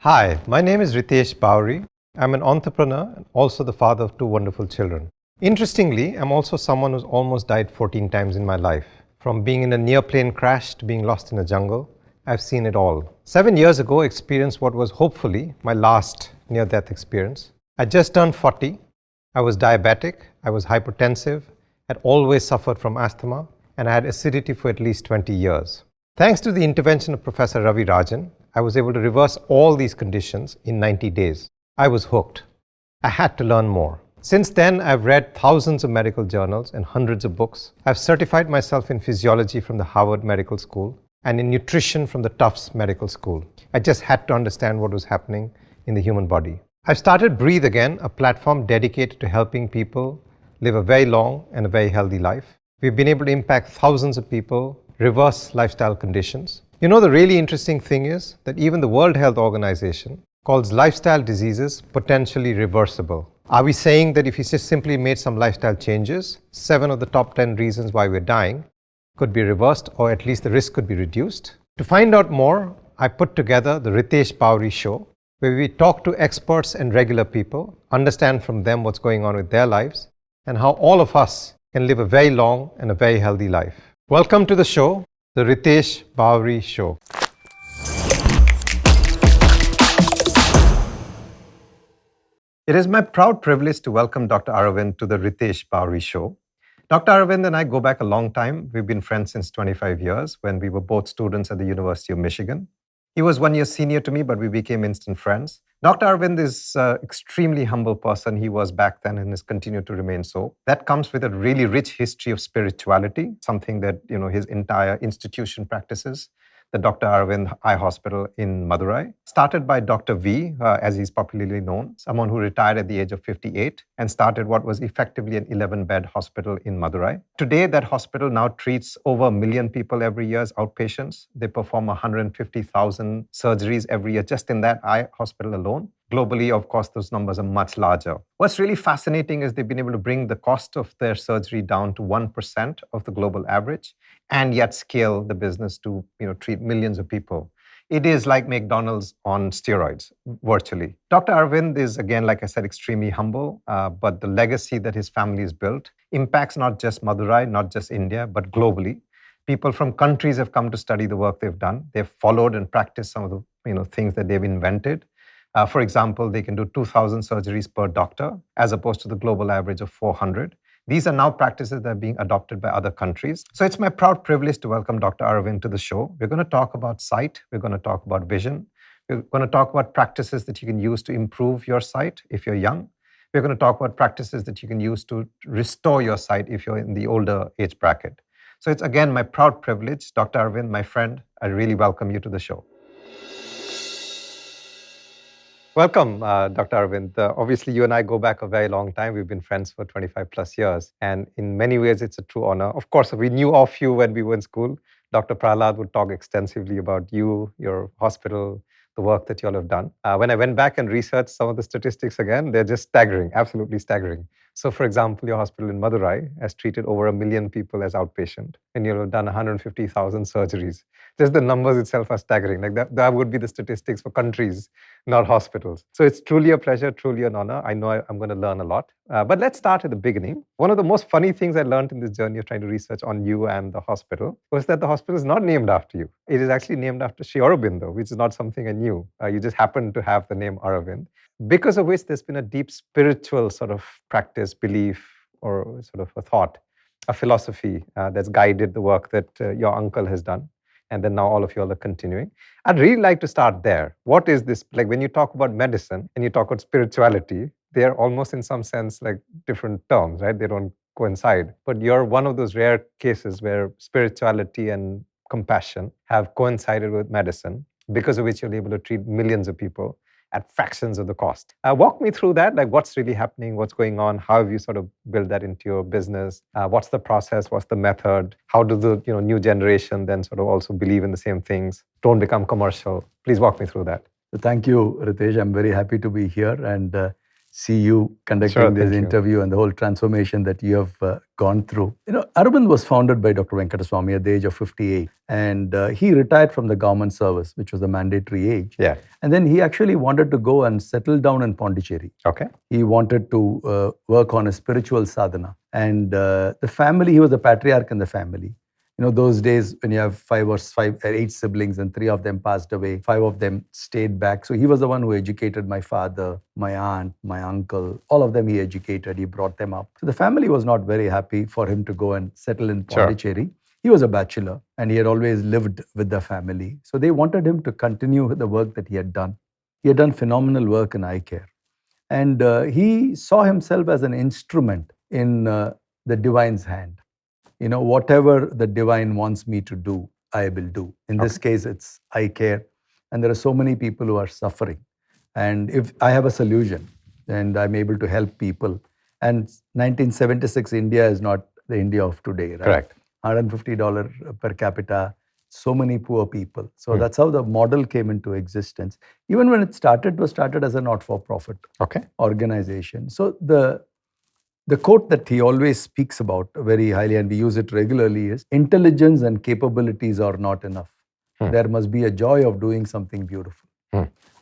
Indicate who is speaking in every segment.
Speaker 1: Hi, my name is Ritesh Bawri. I'm an entrepreneur and also the father of two wonderful children. Interestingly, I'm also someone who's almost died 14 times in my life. From being in a near plane crash to being lost in a jungle, I've seen it all. 7 years ago, I experienced what was hopefully my last near-death experience. I just turned 40. I was diabetic, I was hypertensive, had always suffered from asthma, and I had acidity for at least 20 years. Thanks to the intervention of Professor Ravi, I was able to reverse all these conditions in 90 days. I was hooked. I had to learn more. Since then, I've read thousands of medical journals and hundreds of books. I've certified myself in physiology from the Harvard Medical School and in nutrition from the Tufts Medical School. I just had to understand what was happening in the human body. I've started Breathe Again, a platform dedicated to helping people live a very long and a very healthy life. We've been able to impact thousands of people, reverse lifestyle conditions. You know, the really interesting thing is that even the World Health Organization calls lifestyle diseases potentially reversible. Are we saying that if you just simply made some lifestyle changes, 7 of the top 10 reasons why we're dying could be reversed, or at least the risk could be reduced? To find out more, I put together the Ritesh Bawri Show, where we talk to experts and regular people, understand from them what's going on with their lives, and how all of us can live a very long and a very healthy life. Welcome to the show, the Ritesh Bawri Show. It is my proud privilege to welcome Dr. Aravind to the Ritesh Bawri Show. Dr. Aravind and I go back a long time. We've been friends since 25 years when we were both students at the University of Michigan. He was 1 year senior to me, but we became instant friends. Dr. Aravind is an extremely humble person. He was back then and has continued to remain so. That comes with a really rich history of spirituality, something that his entire institution practices. The Dr. Aravind Eye Hospital in Madurai, started by Dr. V, as he's popularly known, someone who retired at the age of 58 and started what was effectively an 11-bed hospital in Madurai. Today, that hospital now treats over 1 million people every year as outpatients. They perform 150,000 surgeries every year just in that eye hospital alone. Globally, of course, those numbers are much larger. What's really fascinating is they've been able to bring the cost of their surgery down to 1% of the global average, and yet scale the business to treat millions of people. It is like McDonald's on steroids, virtually. Dr. Aravind is, again, like I said, extremely humble, but the legacy that his family has built impacts not just Madurai, not just India, but globally. People from countries have come to study the work they've done. They've followed and practiced some of the things that they've invented. For example, they can do 2,000 surgeries per doctor, as opposed to the global average of 400. These are now practices that are being adopted by other countries. So it's my proud privilege to welcome Dr. Aravind to the show. We're going to talk about sight. We're going to talk about vision. We're going to talk about practices that you can use to improve your sight if you're young. We're going to talk about practices that you can use to restore your sight if you're in the older age bracket. So it's, again, my proud privilege. Dr. Aravind, my friend, I really welcome you to the show. Welcome, Dr. Aravind. Obviously, you and I go back a very long time. We've been friends for 25 plus years. And in many ways, it's a true honor. Of course, we knew of you when we were in school. Dr. Prahlad would talk extensively about you, your hospital, the work that you all have done. When I went back and researched some of the statistics again, they're just staggering, absolutely staggering. So, for example, your hospital in Madurai has treated over 1 million people as outpatient, and you've done 150,000 surgeries. Just the numbers itself are staggering. Like that would be the statistics for countries, not hospitals. So it's truly a pleasure, truly an honor. I know I'm going to learn a lot. But let's start at the beginning. One of the most funny things I learned in this journey of trying to research on you and the hospital was that the hospital is not named after you. It is actually named after Sri Aurobindo, which is not something I knew. You just happened to have the name Aravind, because of which there's been a deep spiritual sort of practice, belief, or sort of a thought, a philosophy that's guided the work that your uncle has done. And then now all of you all are continuing. I'd really like to start there. What is this? Like when you talk about medicine and you talk about spirituality, they're almost in some sense like different terms, right? They don't coincide. But you're one of those rare cases where spirituality and compassion have coincided with medicine, because of which you're able to treat millions of people at fractions of the cost. Walk me through that, like what's really happening, what's going on, how have you sort of built that into your business, what's the process, what's the method, how do the new generation then sort of also believe in the same things, don't become commercial. Please walk me through that.
Speaker 2: Thank you, Ritesh. I'm very happy to be here, and see you conducting this interview and the whole transformation that you have gone through. Aravind was founded by Dr. Venkataswamy at the age of 58. And he retired from the government service, which was the mandatory age.
Speaker 1: Yeah.
Speaker 2: And then he actually wanted to go and settle down in Pondicherry.
Speaker 1: Okay.
Speaker 2: He wanted to work on a spiritual sadhana. And the family, he was the patriarch in the family. Those days when you have 5 or 8 siblings and 3 of them passed away, 5 of them stayed back. So he was the one who educated my father, my aunt, my uncle, all of them he educated, he brought them up. So the family was not very happy for him to go and settle in Pondicherry. Sure. He was a bachelor and he had always lived with the family. So they wanted him to continue the work that he had done. He had done phenomenal work in eye care. And he saw himself as an instrument in the divine's hand. Whatever the divine wants me to do, I will do. In this case, it's eye care. And there are so many people who are suffering. And if I have a solution and I'm able to help people, and 1976 India is not the India of today, right?
Speaker 1: Correct.
Speaker 2: $150 per capita, so many poor people. So that's how the model came into existence. Even when it was started as a not-for-profit organization. So the quote that he always speaks about very highly, and we use it regularly, is intelligence and capabilities are not enough. There must be a joy of doing something beautiful.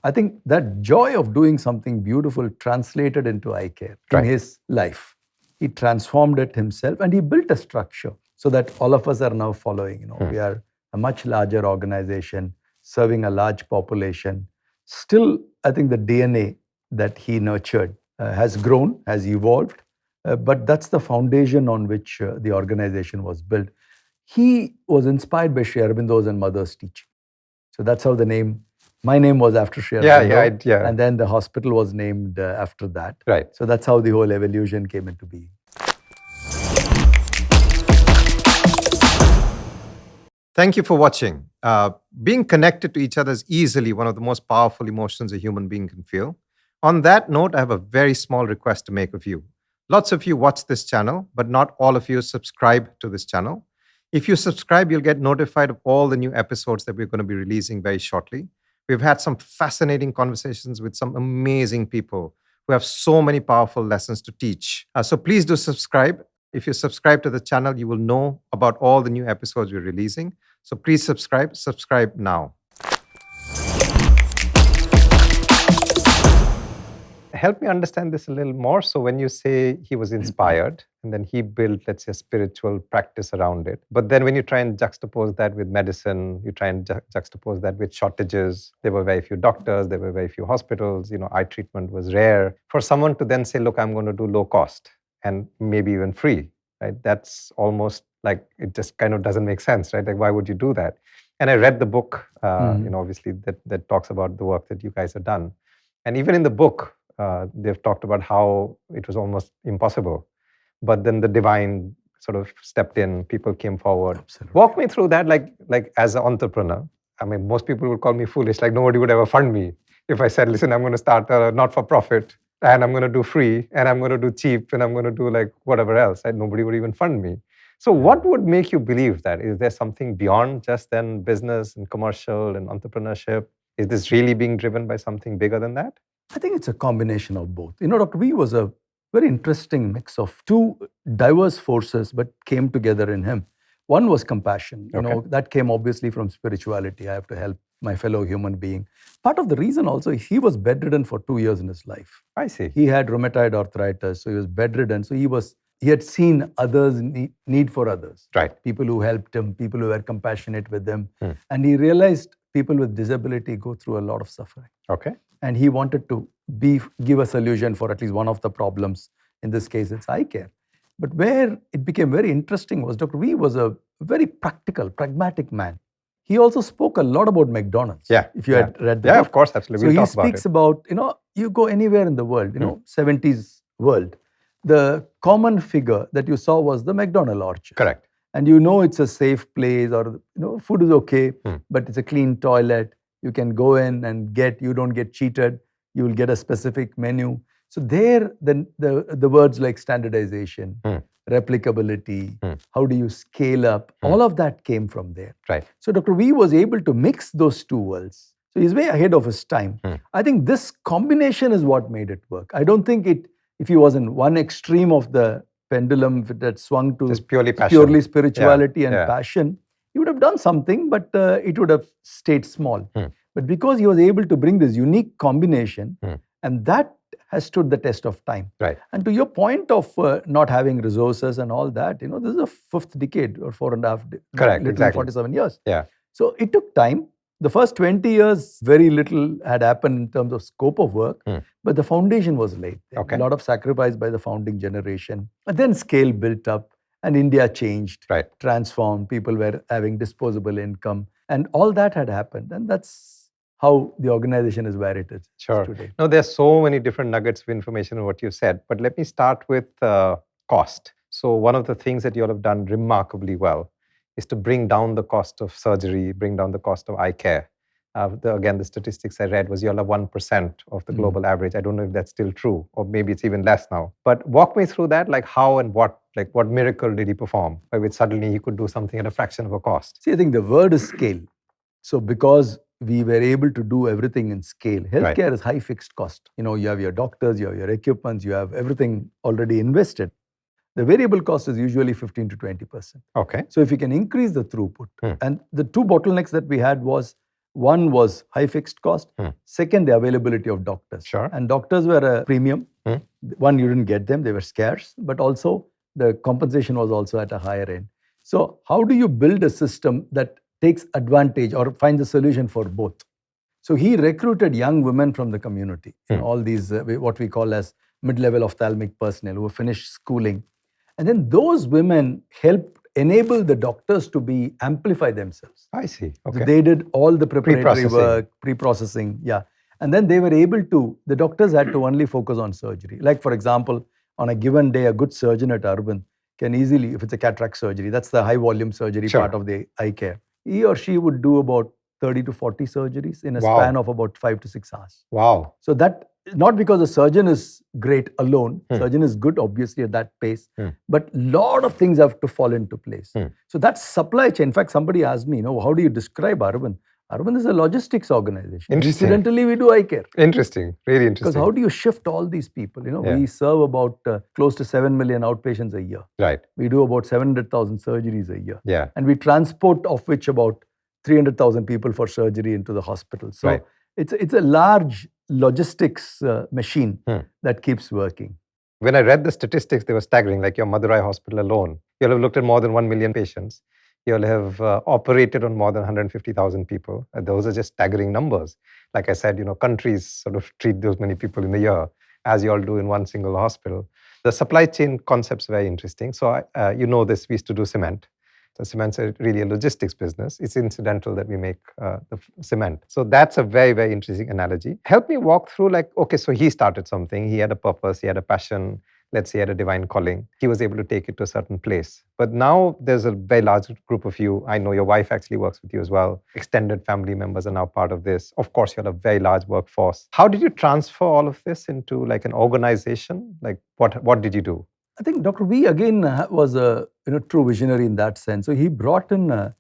Speaker 2: I think that joy of doing something beautiful translated into eye care in his life. He transformed it himself and he built a structure so that all of us are now following. We are a much larger organization serving a large population. Still, I think the DNA that he nurtured has grown, has evolved. But that's the foundation on which the organization was built. He was inspired by Sri Aurobindo's and mother's teaching. So that's how my name was after Sri Aurobindo. Yeah. And then the hospital was named after that.
Speaker 1: Right.
Speaker 2: So that's how the whole evolution came into being.
Speaker 1: Thank you for watching. Being connected to each other is easily one of the most powerful emotions a human being can feel. On that note, I have a very small request to make of you. Lots of you watch this channel, but not all of you subscribe to this channel. If you subscribe, you'll get notified of all the new episodes that we're going to be releasing very shortly. We've had some fascinating conversations with some amazing people who have so many powerful lessons to teach. So please do subscribe. If you subscribe to the channel, you will know about all the new episodes we're releasing. So please subscribe now. Help me understand this a little more. So when you say he was inspired and then he built, let's say, a spiritual practice around it, but then when you try and juxtapose that with medicine, you try and juxtapose that with shortages, there were very few doctors, there were very few hospitals, eye treatment was rare. For someone to then say, look, I'm going to do low cost and maybe even free, right? That's almost like, it just kind of doesn't make sense, right? Like, why would you do that? And I read the book, obviously that talks about the work that you guys have done. And even in the book, they've talked about how it was almost impossible. But then the divine sort of stepped in, people came forward.
Speaker 2: Absolutely.
Speaker 1: Walk me through that, like as an entrepreneur. I mean, most people would call me foolish, like nobody would ever fund me. If I said, listen, I'm going to start a not-for-profit, and I'm going to do free, and I'm going to do cheap, and I'm going to do like whatever else, right? Nobody would even fund me. So what would make you believe that? Is there something beyond just then business and commercial and entrepreneurship? Is this really being driven by something bigger than that?
Speaker 2: I think it's a combination of both. Dr. V was a very interesting mix of two diverse forces, but came together in him. One was compassion. That came obviously from spirituality. I have to help my fellow human being. Part of the reason also, he was bedridden for 2 years in his life.
Speaker 1: I see.
Speaker 2: He had rheumatoid arthritis, so he was bedridden. So he had seen others' need for others.
Speaker 1: Right.
Speaker 2: People who helped him, people who were compassionate with him. And he realized people with disability go through a lot of suffering.
Speaker 1: Okay.
Speaker 2: And he wanted to give a solution for at least one of the problems. In this case, it's eye care. But where it became very interesting was Dr. V was a very practical, pragmatic man. He also spoke a lot about McDonald's.
Speaker 1: Yeah.
Speaker 2: If you had read the book.
Speaker 1: Yeah, of course, absolutely.
Speaker 2: So he speaks about, you go anywhere in the world, 70s world, the common figure that you saw was the McDonald orchard.
Speaker 1: Correct.
Speaker 2: And it's a safe place, or food is okay, but it's a clean toilet. You can go in and you don't get cheated. You will get a specific menu. So there, the words like standardization, replicability, how do you scale up, all of that came from there.
Speaker 1: Right.
Speaker 2: So Dr. V was able to mix those two worlds So he's way ahead of his time. I think this combination is what made it work. I don't think if he was in one extreme of the pendulum that swung to
Speaker 1: just purely passion,
Speaker 2: purely spirituality and passion, he would have done something, but it would have stayed small. But because he was able to bring this unique combination, and that has stood the test of time.
Speaker 1: Right.
Speaker 2: And to your point of not having resources and all that, this is a fifth decade or 4.5,
Speaker 1: correct, exactly,
Speaker 2: 47 years.
Speaker 1: Yeah.
Speaker 2: So it took time. The first 20 years, very little had happened in terms of scope of work, but the foundation was laid.
Speaker 1: Okay.
Speaker 2: A lot of sacrifice by the founding generation. But then scale built up and India changed,
Speaker 1: right,
Speaker 2: transformed. People were having disposable income and all that had happened. And that's how the organization is where it is today.
Speaker 1: Now, there's so many different nuggets of information in what you said, but let me start with cost. So one of the things that you all have done remarkably well is to bring down the cost of surgery, bring down the cost of eye care. Again, the statistics I read was you all have 1% of the global average. I don't know if that's still true, or maybe it's even less now. But walk me through that, like how and what miracle did he perform by which suddenly he could do something at a fraction of a cost?
Speaker 2: See, I think the word is scale. So because we were able to do everything in scale, healthcare is high fixed cost. You have your doctors, you have your equipments, you have everything already invested. The variable cost is usually 15 to 20%.
Speaker 1: Okay.
Speaker 2: So if you can increase the throughput, and the two bottlenecks that we had was, one was high fixed cost, second, the availability of doctors.
Speaker 1: Sure.
Speaker 2: And doctors were a premium. One, you didn't get them, they were scarce, but also the compensation was also at a higher end. So how do you build a system that takes advantage or finds a solution for both? So he recruited young women from the community, all these, what we call as mid-level ophthalmic personnel who finished schooling. And then those women helped enable the doctors to amplify themselves.
Speaker 1: I see. Okay.
Speaker 2: So they did all the preparatory work, pre-processing. Yeah. And then they were able to, the doctors had to only focus on surgery. Like for example, on a given day, a good surgeon at Aravind can easily, if it's a cataract surgery, that's the high volume surgery part of the eye care. He or she would do about 30 to 40 surgeries in a span of about 5 to 6 hours.
Speaker 1: Wow.
Speaker 2: So that, not because the surgeon is great alone, surgeon is good obviously at that pace, but lot of things have to fall into place. So that's supply chain. In fact, somebody asked me, how do you describe Aravind? Aravind is a logistics organization. Incidentally, we do eye care.
Speaker 1: Interesting, really interesting.
Speaker 2: Because how do you shift all these people? We serve about close to 7 million outpatients a year.
Speaker 1: Right.
Speaker 2: We do about 700,000 surgeries a year.
Speaker 1: Yeah.
Speaker 2: And we transport, of which about 300,000 people for surgery into the hospital. So it's a large logistics machine that keeps working.
Speaker 1: When I read the statistics, they were staggering. Like your Madurai hospital alone, you'll have looked at more than 1 million patients. You'll have operated on more than 150,000 people. Those are just staggering numbers. Like I said, countries sort of treat those many people in a year, as you all do in one single hospital. The supply chain concept's very interesting. So this, we used to do cement. So cement's really a logistics business. It's incidental that we make the cement. So that's a very, very interesting analogy. Help me walk through so he started something. He had a purpose. He had a passion. Let's say he had a divine calling. He was able to take it to a certain place. But now there's a very large group of you. I know your wife actually works with you as well. Extended family members are now part of this. Of course, you have a very large workforce. How did you transfer all of this into an organization? What did you do?
Speaker 2: I think Dr. B again was a true visionary in that sense. So he brought in a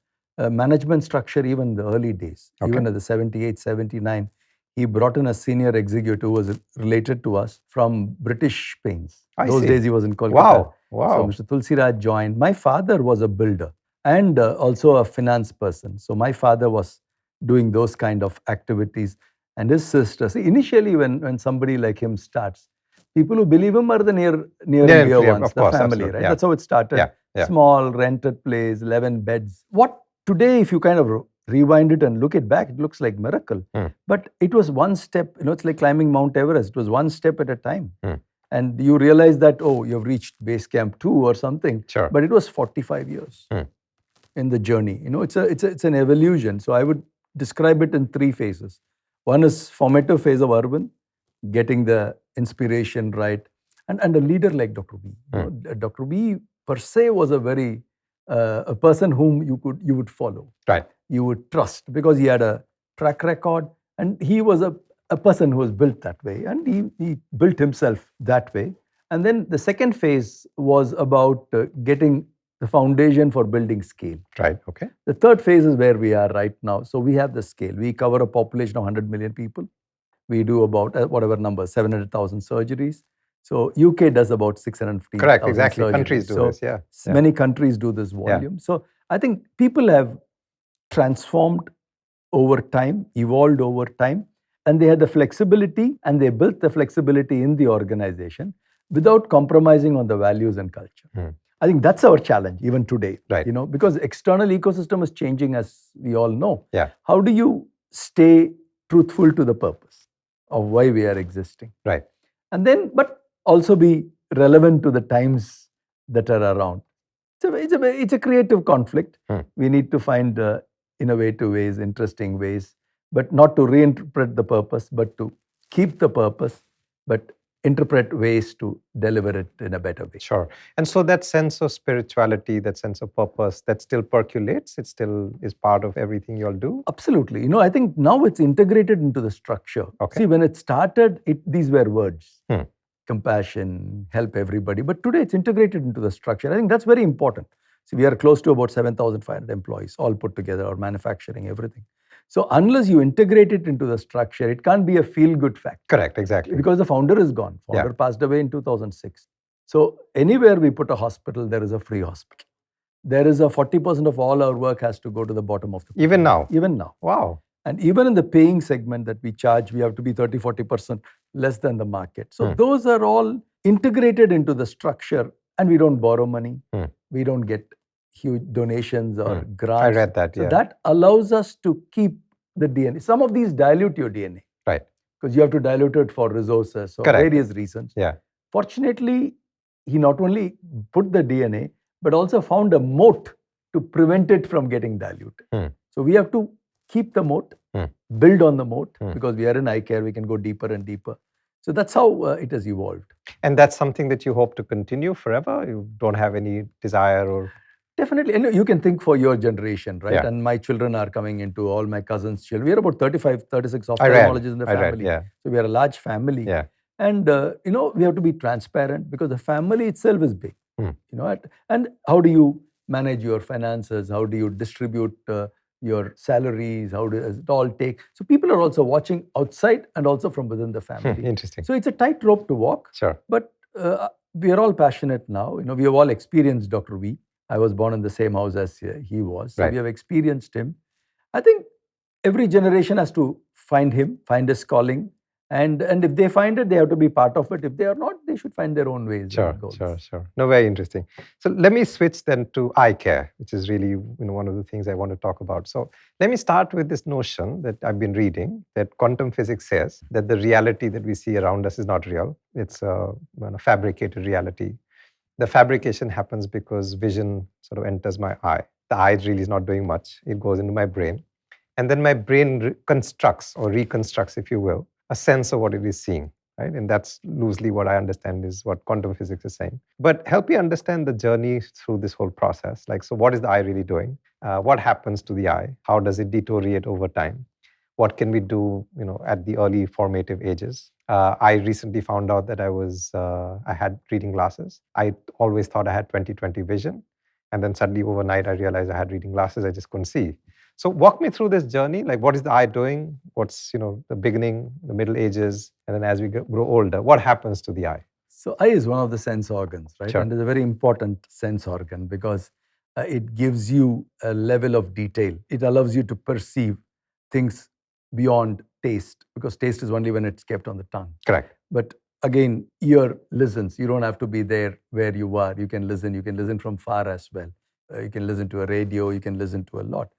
Speaker 2: management structure even in the early days. Okay. Even at the 78, 79, he brought in a senior executive who was related to us from British Paints. Those days he was in Kolkata.
Speaker 1: Wow.
Speaker 2: So Mr. Tulsiraj joined. My father was a builder and also a finance person. So my father was doing those kind of activities. And his sister, see, initially when somebody like him starts, people who believe him are the near and dear ones, the family, right? Yeah. That's how it started. Yeah. Small rented place, 11 beds. What today, if you kind of rewind it and look it back, it looks like miracle. But it was one step, it's like climbing Mount Everest. It was one step at a time. And you realize that, you've reached base camp 2 or something.
Speaker 1: Sure.
Speaker 2: But it was 45 years in the journey. It's an evolution. So I would describe it in 3 phases. One is formative phase of Aravind, getting the inspiration right, and a leader like Dr. B. Dr. B per se was a person whom you would follow.
Speaker 1: Right.
Speaker 2: You would trust because he had a track record and he was a person who was built that way and he built himself that way. And then the second phase was about getting the foundation for building scale.
Speaker 1: Right. Okay.
Speaker 2: The third phase is where we are right now. So we have the scale. We cover a population of 100 million people. We do about whatever number, 700,000 surgeries. So UK does about 650,000
Speaker 1: Correct. Exactly.
Speaker 2: surgeries.
Speaker 1: Countries do this. Yeah.
Speaker 2: Many countries do this volume. So I think people have transformed over time, evolved over time, and they had the flexibility, and they built the flexibility in the organization without compromising on the values and culture. I think that's our challenge even today,
Speaker 1: right?
Speaker 2: Because external ecosystem is changing, as we all know.
Speaker 1: Yeah.
Speaker 2: How do you stay truthful to the purpose of why we are existing?
Speaker 1: Right.
Speaker 2: And then, but also be relevant to the times that are around. It's a creative conflict. We need to find innovative ways, interesting ways, but not to reinterpret the purpose, but to keep the purpose, but interpret ways to deliver it in a better way.
Speaker 1: Sure. And so that sense of spirituality, that sense of purpose, that still percolates, it still is part of everything you all do?
Speaker 2: Absolutely. I think now it's integrated into the structure.
Speaker 1: Okay.
Speaker 2: See, when it started, these were words. Compassion, help everybody. But today it's integrated into the structure. I think that's very important. See, we are close to about 7,500 employees, all put together, or manufacturing, everything. So unless you integrate it into the structure, it can't be a feel-good fact.
Speaker 1: Correct, exactly.
Speaker 2: Because the founder is gone. Founder passed away in 2006. So anywhere we put a hospital, there is a free hospital. There is a 40% of all our work has to go to the bottom of the pyramid.
Speaker 1: Even now?
Speaker 2: Even now.
Speaker 1: Wow.
Speaker 2: And even in the paying segment that we charge, we have to be 30-40% less than the market. So those are all integrated into the structure, and we don't borrow money. We don't get huge donations or grants.
Speaker 1: I read that,
Speaker 2: So that allows us to keep the DNA. Some of these dilute your DNA.
Speaker 1: Right.
Speaker 2: Because you have to dilute it for resources or various reasons.
Speaker 1: Yeah.
Speaker 2: Fortunately, he not only put the DNA, but also found a moat to prevent it from getting diluted. So we have to keep the moat, build on the moat, because we are in eye care, we can go deeper and deeper. So that's how it has evolved.
Speaker 1: And that's something that you hope to continue forever? You don't have any desire or...
Speaker 2: Definitely. And you can think for your generation, right?
Speaker 1: Yeah.
Speaker 2: And my children are coming into all my cousins' children. We are about 35, 36 ophthalmologists in the family. So we are a large family.
Speaker 1: Yeah.
Speaker 2: And, we have to be transparent because the family itself is big. And how do you manage your finances? How do you distribute your salaries? How does it all take? So people are also watching outside and also from within the family.
Speaker 1: Interesting.
Speaker 2: So it's a tightrope to walk.
Speaker 1: Sure.
Speaker 2: But we are all passionate now. We have all experienced Dr. V. I was born in the same house as he was. So we have experienced him. I think every generation has to find him, find his calling. And if they find it, they have to be part of it. If they are not, they should find their own ways.
Speaker 1: Sure. No, very interesting. So let me switch then to eye care, which is really one of the things I want to talk about. So let me start with this notion that I've been reading, that quantum physics says that the reality that we see around us is not real. It's a fabricated reality. The fabrication happens because vision sort of enters my eye. The eye really is not doing much. It goes into my brain. And then my brain constructs or reconstructs, if you will, a sense of what it is seeing, right? And that's loosely what I understand is what quantum physics is saying. But help me understand the journey through this whole process. So what is the eye really doing? What happens to the eye? How does it deteriorate over time? What can we do, at the early formative ages? I recently found out that I had reading glasses. I always thought I had 20/20 vision. And then suddenly overnight, I realized I had reading glasses. I just couldn't see. So walk me through this journey. What is the eye doing? What's, the beginning, the middle ages, and then as we grow older, what happens to the eye?
Speaker 2: So eye is one of the sense organs, right?
Speaker 1: Sure.
Speaker 2: And it's a very important sense organ because it gives you a level of detail. It allows you to perceive things beyond taste, because taste is only when it's kept on the tongue.
Speaker 1: Correct.
Speaker 2: But again, ear listens. You don't have to be there where you are. You can listen. You can listen from far as well. You can listen to a radio. You can listen to a lot.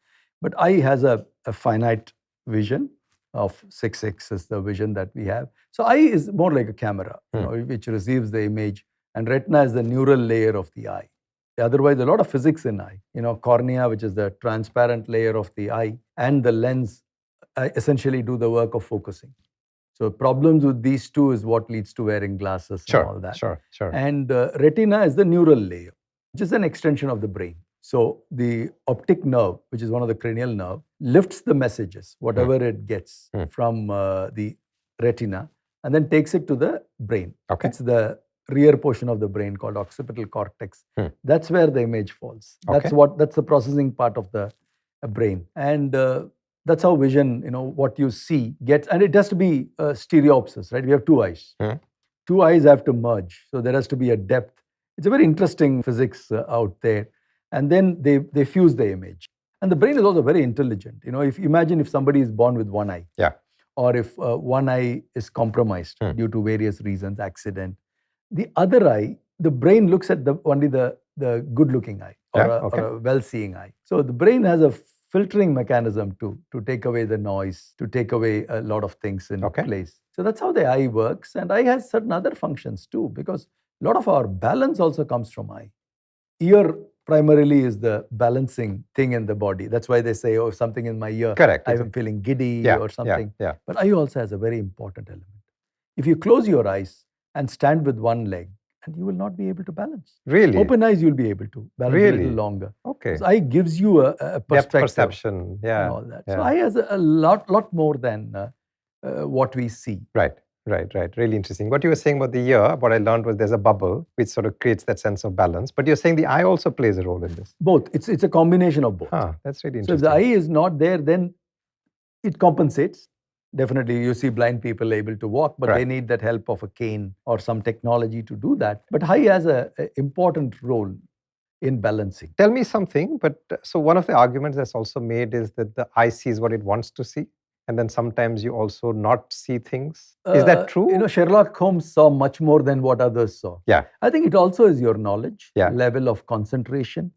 Speaker 2: But eye has a finite vision of 6x is the vision that we have. So eye is more like a camera, which receives the image, and retina is the neural layer of the eye. Otherwise, a lot of physics in eye. Cornea, which is the transparent layer of the eye, and the lens essentially do the work of focusing. So problems with these two is what leads to wearing glasses and all that.
Speaker 1: Sure.
Speaker 2: And retina is the neural layer, which is an extension of the brain. So the optic nerve, which is one of the cranial nerve, lifts the messages, whatever it gets from the retina, and then takes it to the brain.
Speaker 1: Okay.
Speaker 2: It's the rear portion of the brain called occipital cortex. That's where the image falls.
Speaker 1: Okay.
Speaker 2: That's the processing part of the brain. And that's how vision, what you see gets, and it has to be stereopsis, right? We have two eyes. Two eyes have to merge. So there has to be a depth. It's a very interesting physics out there. And then they fuse the image. And the brain is also very intelligent. If imagine if somebody is born with one eye.
Speaker 1: Yeah.
Speaker 2: Or if one eye is compromised due to various reasons, accident. The other eye, the brain looks at only the good-looking eye or a well-seeing eye. So the brain has a filtering mechanism to take away the noise, to take away a lot of things in place. So that's how the eye works. And eye has certain other functions too, because a lot of our balance also comes from eye. Ear primarily is the balancing thing in the body. That's why they say, if something in my ear, I'm feeling giddy or something. But eye also has a very important element. If you close your eyes and stand with one leg, and you will not be able to balance.
Speaker 1: Really?
Speaker 2: Open eyes, you'll be able to balance a little longer.
Speaker 1: Okay.
Speaker 2: So eye gives you a perspective.
Speaker 1: Depth perception,
Speaker 2: and all that. So eye has a lot more than what we see.
Speaker 1: Right. Really interesting. What you were saying about the ear, what I learned was there's a bubble which sort of creates that sense of balance. But you're saying the eye also plays a role in this.
Speaker 2: Both. It's a combination of both.
Speaker 1: That's really interesting.
Speaker 2: So if the eye is not there, then it compensates. Definitely, you see blind people able to walk, but they need that help of a cane or some technology to do that. But eye has an important role in balancing.
Speaker 1: Tell me something, so one of the arguments that's also made is that the eye sees what it wants to see. And then sometimes you also not see things. Is that true?
Speaker 2: Sherlock Holmes saw much more than what others saw.
Speaker 1: Yeah.
Speaker 2: I think it also is your knowledge, level of concentration,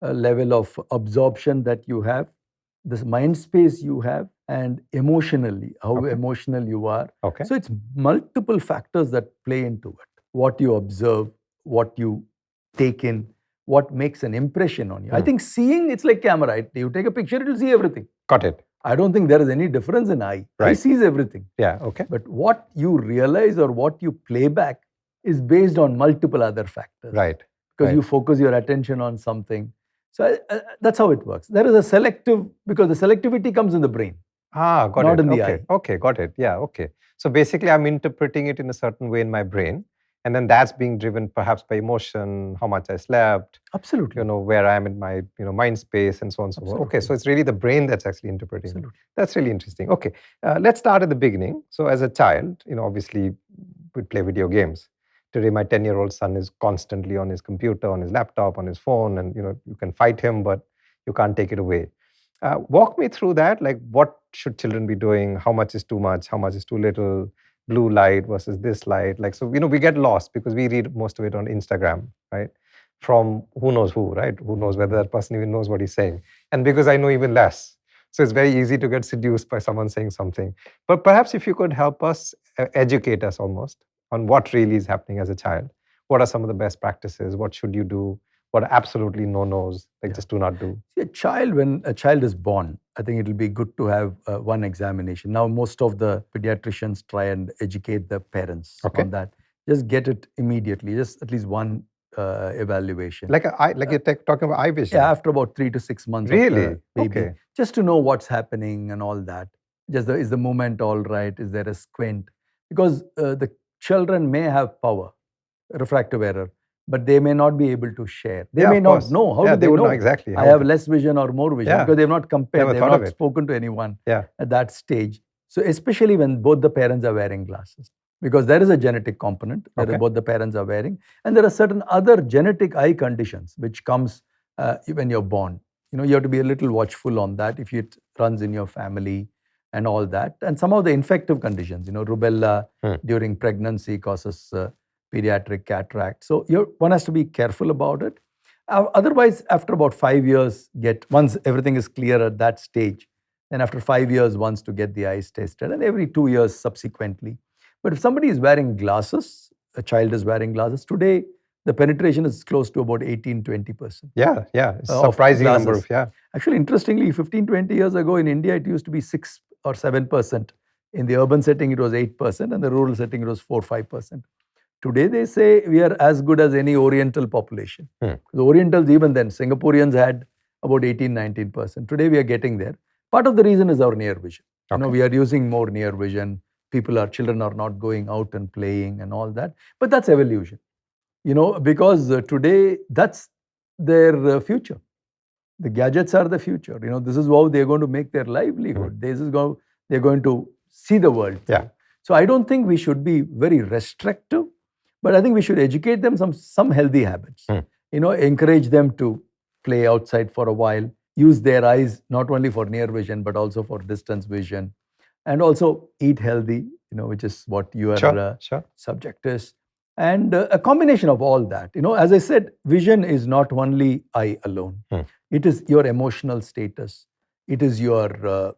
Speaker 2: level of absorption that you have, this mind space you have, and emotionally, how emotional you are.
Speaker 1: Okay.
Speaker 2: So it's multiple factors that play into it. What you observe, what you take in, what makes an impression on you. I think seeing, it's like camera, right? You take a picture, it will see everything.
Speaker 1: Got it.
Speaker 2: I don't think there is any difference in eye. Eye sees everything.
Speaker 1: Yeah, okay.
Speaker 2: But what you realize or what you play back is based on multiple other factors.
Speaker 1: Right.
Speaker 2: Because you focus your attention on something. So that's how it works. There is a selective, because the selectivity comes in the brain.
Speaker 1: Got it.
Speaker 2: Not in the eye.
Speaker 1: Okay, got it. Yeah, okay. So basically I'm interpreting it in a certain way in my brain. And then that's being driven perhaps by emotion, how much I slept.
Speaker 2: Absolutely.
Speaker 1: Where I am in my, mind space and so on and so forth. Okay, so it's really the brain that's actually interpreting.
Speaker 2: Absolutely.
Speaker 1: That's really interesting. Okay, let's start at the beginning. So as a child, obviously we'd play video games. Today, my 10-year-old son is constantly on his computer, on his laptop, on his phone, and you can fight him, but you can't take it away. Walk me through that. Like, what should children be doing? How much is too much? How much is too little? Blue light versus this light. Like, so, we get lost because we read most of it on Instagram, right? From who knows who, right? Who knows whether that person even knows what he's saying. And because I know even less. So it's very easy to get seduced by someone saying something. But perhaps if you could help us, educate us almost on what really is happening as a child. What are some of the best practices? What should you do? What are absolutely no-nos, just do not do?
Speaker 2: See, when a child is born, I think it will be good to have one examination. Now, most of the pediatricians try and educate the parents on that. Just get it immediately, just at least one evaluation.
Speaker 1: Like you're talking about eye vision?
Speaker 2: Yeah, after about 3 to 6 months
Speaker 1: really?
Speaker 2: of the baby.
Speaker 1: Okay.
Speaker 2: Just to know what's happening and all that. Is the movement all right? Is there a squint? Because the children may have power, refractive error, but they may not be able to share. They may not know. How do they know?
Speaker 1: Exactly.
Speaker 2: I have less vision or more vision because they've not compared. They've not spoken to anyone at that stage. So especially when both the parents are wearing glasses, because there is a genetic component that both the parents are wearing, and there are certain other genetic eye conditions which comes when you're born. You have to be a little watchful on that if it runs in your family and all that. And some of the infective conditions, rubella during pregnancy causes pediatric cataract. So one has to be careful about it. Otherwise, after about 5 years, once everything is clear at that stage, then after 5 years, once to get the eyes tested, and every 2 years subsequently. But if somebody is wearing glasses, a child is wearing glasses, today the penetration is close to about 18-20%.
Speaker 1: Yeah. It's a surprising number.
Speaker 2: Actually, interestingly, 15-20 years ago in India, it used to be 6 or 7%. In the urban setting, it was 8%, and the rural setting, it was 4-5%. Today, they say we are as good as any Oriental population. The Orientals, even then, Singaporeans had about 18-19%. Today, we are getting there. Part of the reason is our near vision. We are using more near vision. Children are not going out and playing and all that. But that's evolution. Because today that's their future. The gadgets are the future. This is how they're going to make their livelihood. They're going to see the world.
Speaker 1: Yeah.
Speaker 2: So I don't think we should be very restrictive, but I think we should educate them some healthy habits. Encourage them to play outside for a while, use their eyes not only for near vision but also for distance vision, and also eat healthy, which is what your subject is. And a combination of all that. As I said, vision is not only eye alone. It is your emotional status. It is your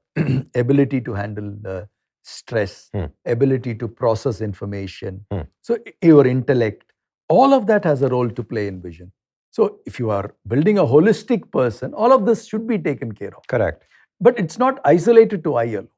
Speaker 2: ability to handle stress, ability to process information. So your intellect, all of that has a role to play in vision. So if you are building a holistic person, all of this should be taken care of.
Speaker 1: Correct.
Speaker 2: But it's not isolated to eye alone.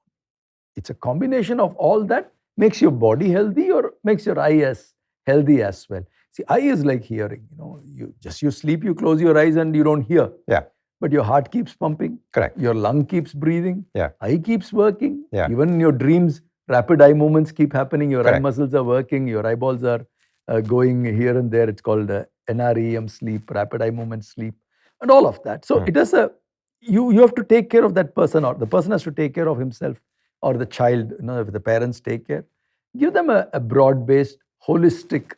Speaker 2: It's a combination of all that makes your body healthy or makes your eye as healthy as well. See, eye is like hearing. You sleep, you close your eyes and you don't hear.
Speaker 1: Yeah.
Speaker 2: But your heart keeps pumping.
Speaker 1: Correct.
Speaker 2: Your lung keeps breathing.
Speaker 1: Yeah.
Speaker 2: Eye keeps working.
Speaker 1: Yeah.
Speaker 2: Even in your dreams, rapid eye movements keep happening. Your
Speaker 1: Correct.
Speaker 2: eye muscles are working. Your eyeballs are going here and there. It's called NREM sleep, rapid eye movement sleep, and all of that. So it is you have to take care of that person, or the person has to take care of himself, or the child. If the parents take care, give them a broad-based, holistic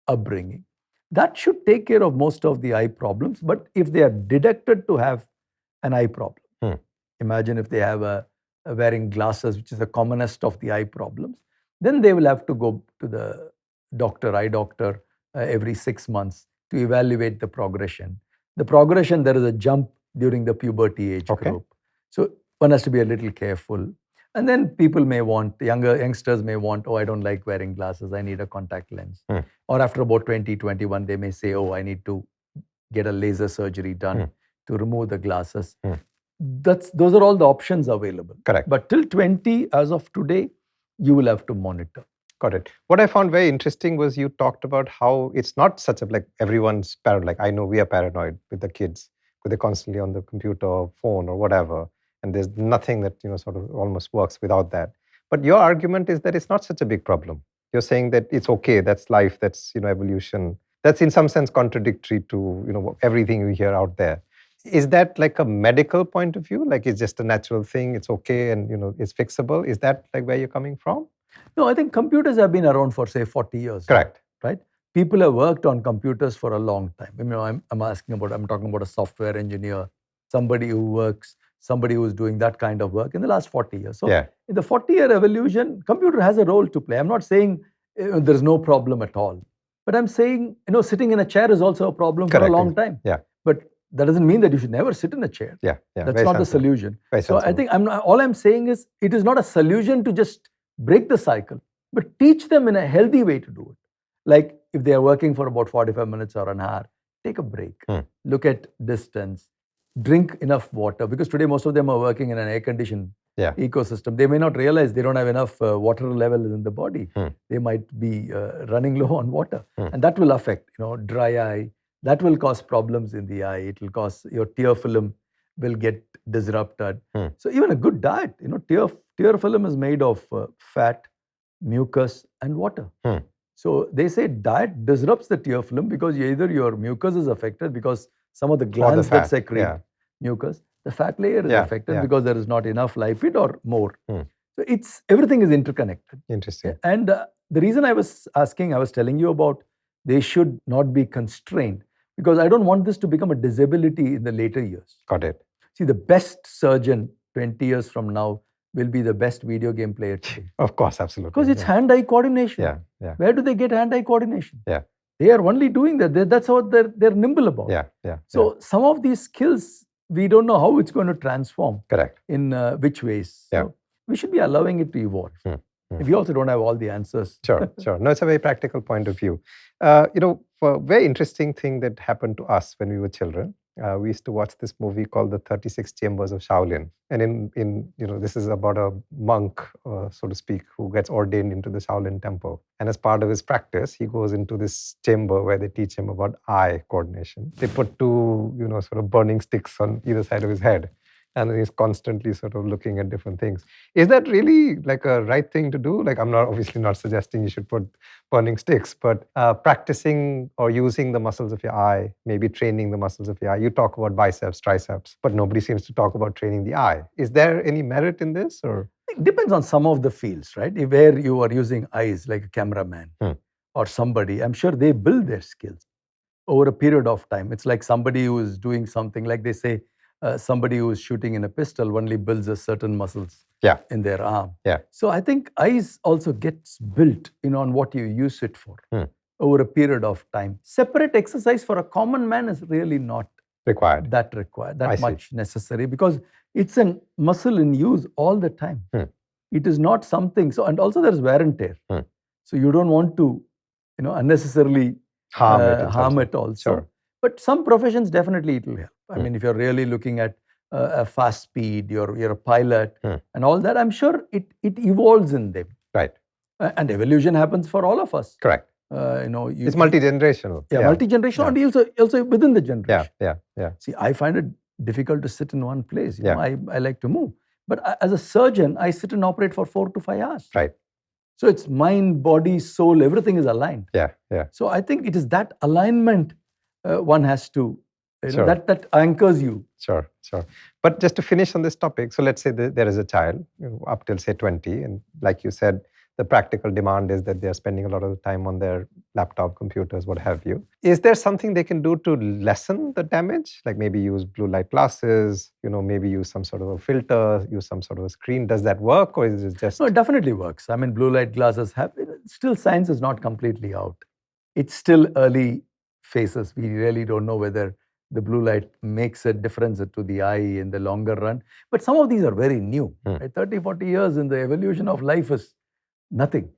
Speaker 2: upbringing. That should take care of most of the eye problems. But if they are detected to have an eye problem, imagine if they have a wearing glasses, which is the commonest of the eye problems, then they will have to go to the eye doctor, every 6 months to evaluate the progression. The progression, there is a jump during the puberty age group. So one has to be a little careful. And then people may want, youngsters may want, I don't like wearing glasses, I need a contact lens. Or after about 20, 21, they may say, I need to get a laser surgery done to remove the glasses. Those are all the options available.
Speaker 1: Correct.
Speaker 2: But till 20, as of today, you will have to monitor.
Speaker 1: Got it. What I found very interesting was you talked about how it's not such a, like everyone's paranoid. Like I know we are paranoid with the kids, because they're constantly on the computer or phone or whatever. And there's nothing that, sort of almost works without that. But your argument is that it's not such a big problem. You're saying that it's okay, that's life, that's, evolution. That's in some sense contradictory to, everything we hear out there. Is that like a medical point of view? Like it's just a natural thing, it's okay and, it's fixable? Is that like where you're coming from?
Speaker 2: No, I think computers have been around for, say, 40 years.
Speaker 1: Correct.
Speaker 2: Right? People have worked on computers for a long time. I'm talking about a software engineer, somebody who's doing that kind of work in the last 40 years. So in the 40-year evolution, computer has a role to play. I'm not saying there's no problem at all. But I'm saying, sitting in a chair is also a problem for a long time.
Speaker 1: Yeah.
Speaker 2: But that doesn't mean that you should never sit in a chair.
Speaker 1: Yeah.
Speaker 2: That's not the solution. So I think all I'm saying is it is not a solution to just break the cycle, but teach them in a healthy way to do it. Like if they are working for about 45 minutes or an hour, take a break. Look at distance. Drink enough water, because today most of them are working in an air-conditioned ecosystem. They may not realize they don't have enough water levels in the body. They might be running low on water, and that will affect, dry eye. That will cause problems in the eye. It will cause your tear film will get disrupted. So even a good diet, tear film is made of fat, mucus, and water. So they say diet disrupts the tear film because either your mucus is affected because some of the glands that secrete mucus, the fat layer is affected because there is not enough lipid or more. So everything is interconnected.
Speaker 1: Interesting.
Speaker 2: And the reason I was telling you about they should not be constrained, because I don't want this to become a disability in the later years.
Speaker 1: Got it.
Speaker 2: See, the best surgeon 20 years from now will be the best video game player today.
Speaker 1: Of course, absolutely.
Speaker 2: Because it's hand-eye coordination. Where do they get hand-eye coordination? They are only doing that. That's how they're nimble about. So some of these skills, we don't know how it's going to transform.
Speaker 1: Correct.
Speaker 2: In which ways. So we should be allowing it to evolve. We also don't have all the answers.
Speaker 1: Sure. No, it's a very practical point of view. A very interesting thing that happened to us when we were children. We used to watch this movie called The 36 Chambers of Shaolin. And this is about a monk, so to speak, who gets ordained into the Shaolin temple. And as part of his practice, he goes into this chamber where they teach him about eye coordination. They put two, sort of burning sticks on either side of his head. and he's constantly sort of looking at different things. Is that really like a right thing to do? Like, I'm not obviously not suggesting you should put burning sticks, but practicing or using the muscles of your eye, maybe training the muscles of your eye. You talk about biceps, triceps, but nobody seems to talk about training the eye. Is there any merit in this, or?
Speaker 2: It depends on some of the fields, right? Where you are using eyes, like a cameraman or somebody, I'm sure they build their skills over a period of time. It's like somebody who is doing something, like they say, somebody who is shooting in a pistol only builds a certain muscles in their arm. So I think eyes also gets built, on what you use it for over a period of time. Separate exercise for a common man is really not
Speaker 1: required.
Speaker 2: That much necessary, because it's a muscle in use all the time. It is not something. So, and also there's wear and tear. So you don't want to, unnecessarily harm it also. Sure. But some professions definitely it will help. I mean, if you're really looking at a fast speed, you're a pilot and all that, I'm sure it evolves in them.
Speaker 1: Right.
Speaker 2: And evolution happens for all of us.
Speaker 1: Correct. It's multi-generational.
Speaker 2: Multi-generational, and also within the generation.
Speaker 1: Yeah.
Speaker 2: See, I find it difficult to sit in one place. I like to move. But as a surgeon, I sit and operate for 4 to 5 hours.
Speaker 1: Right.
Speaker 2: So it's mind, body, soul, everything is aligned.
Speaker 1: Yeah.
Speaker 2: So I think it is that alignment one has to, that anchors you.
Speaker 1: Sure. But just to finish on this topic, so let's say there is a child up till say 20, and like you said, the practical demand is that they're spending a lot of the time on their laptop, computers, what have you. Is there something they can do to lessen the damage? Like maybe use blue light glasses, maybe use some sort of a filter, use some sort of a screen. Does that work, or is it just...
Speaker 2: No, it definitely works. I mean, blue light glasses still science is not completely out. It's still early phases. We really don't know whether the blue light makes a difference to the eye in the longer run. But some of these are very new. 30, 40 years in the evolution of life is nothing.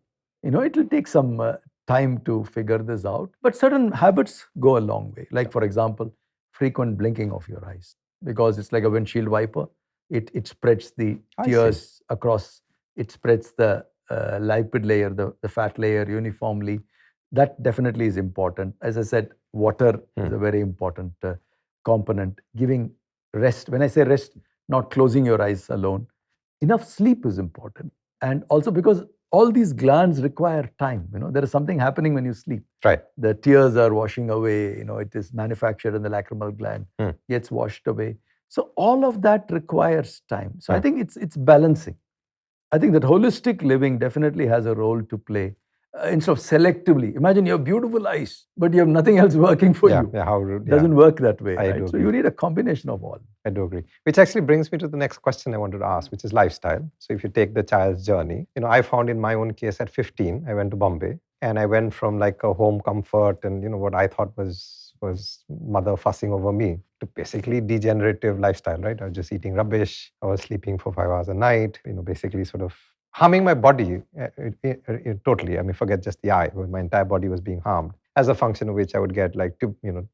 Speaker 2: It will take some time to figure this out. But certain habits go a long way. Like, for example, frequent blinking of your eyes. Because it's like a windshield wiper. It spreads the tears across. It spreads the lipid layer, the fat layer uniformly. That definitely is important. As I said, water is a very important component. Giving rest. When I say rest, not closing your eyes alone. Enough sleep is important. And also because all these glands require time. There is something happening when you sleep.
Speaker 1: Right.
Speaker 2: The tears are washing away. It is manufactured in the lacrimal gland, gets washed away. So all of that requires time. So I think it's balancing. I think that holistic living definitely has a role to play. Instead of selectively, imagine you have beautiful eyes, but you have nothing else working for you. It doesn't work that way. Right? So you need a combination of all.
Speaker 1: I do agree. Which actually brings me to the next question I wanted to ask, which is lifestyle. So if you take the child's journey, I found in my own case at 15, I went to Bombay, and I went from like a home comfort and what I thought was mother fussing over me to basically degenerative lifestyle, right? I was just eating rubbish. I was sleeping for 5 hours a night, basically sort of harming my body totally. I mean, forget just the eye. My entire body was being harmed. As a function of which I would get like,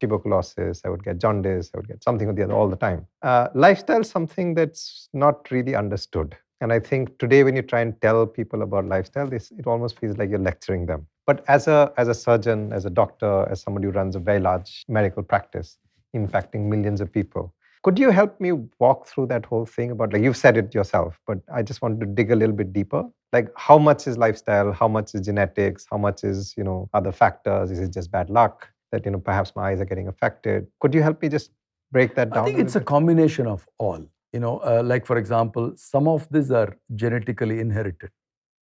Speaker 1: tuberculosis, I would get jaundice, I would get something or the other all the time. Lifestyle is something that's not really understood. And I think today when you try and tell people about lifestyle, it almost feels like you're lecturing them. But as a surgeon, as a doctor, as somebody who runs a very large medical practice, impacting millions of people, could you help me walk through that whole thing about, like you've said it yourself, but I just wanted to dig a little bit deeper. Like how much is lifestyle? How much is genetics? How much is, other factors? Is it just bad luck that, perhaps my eyes are getting affected? Could you help me just break that down?
Speaker 2: I think it's a combination of all. Like for example, some of these are genetically inherited.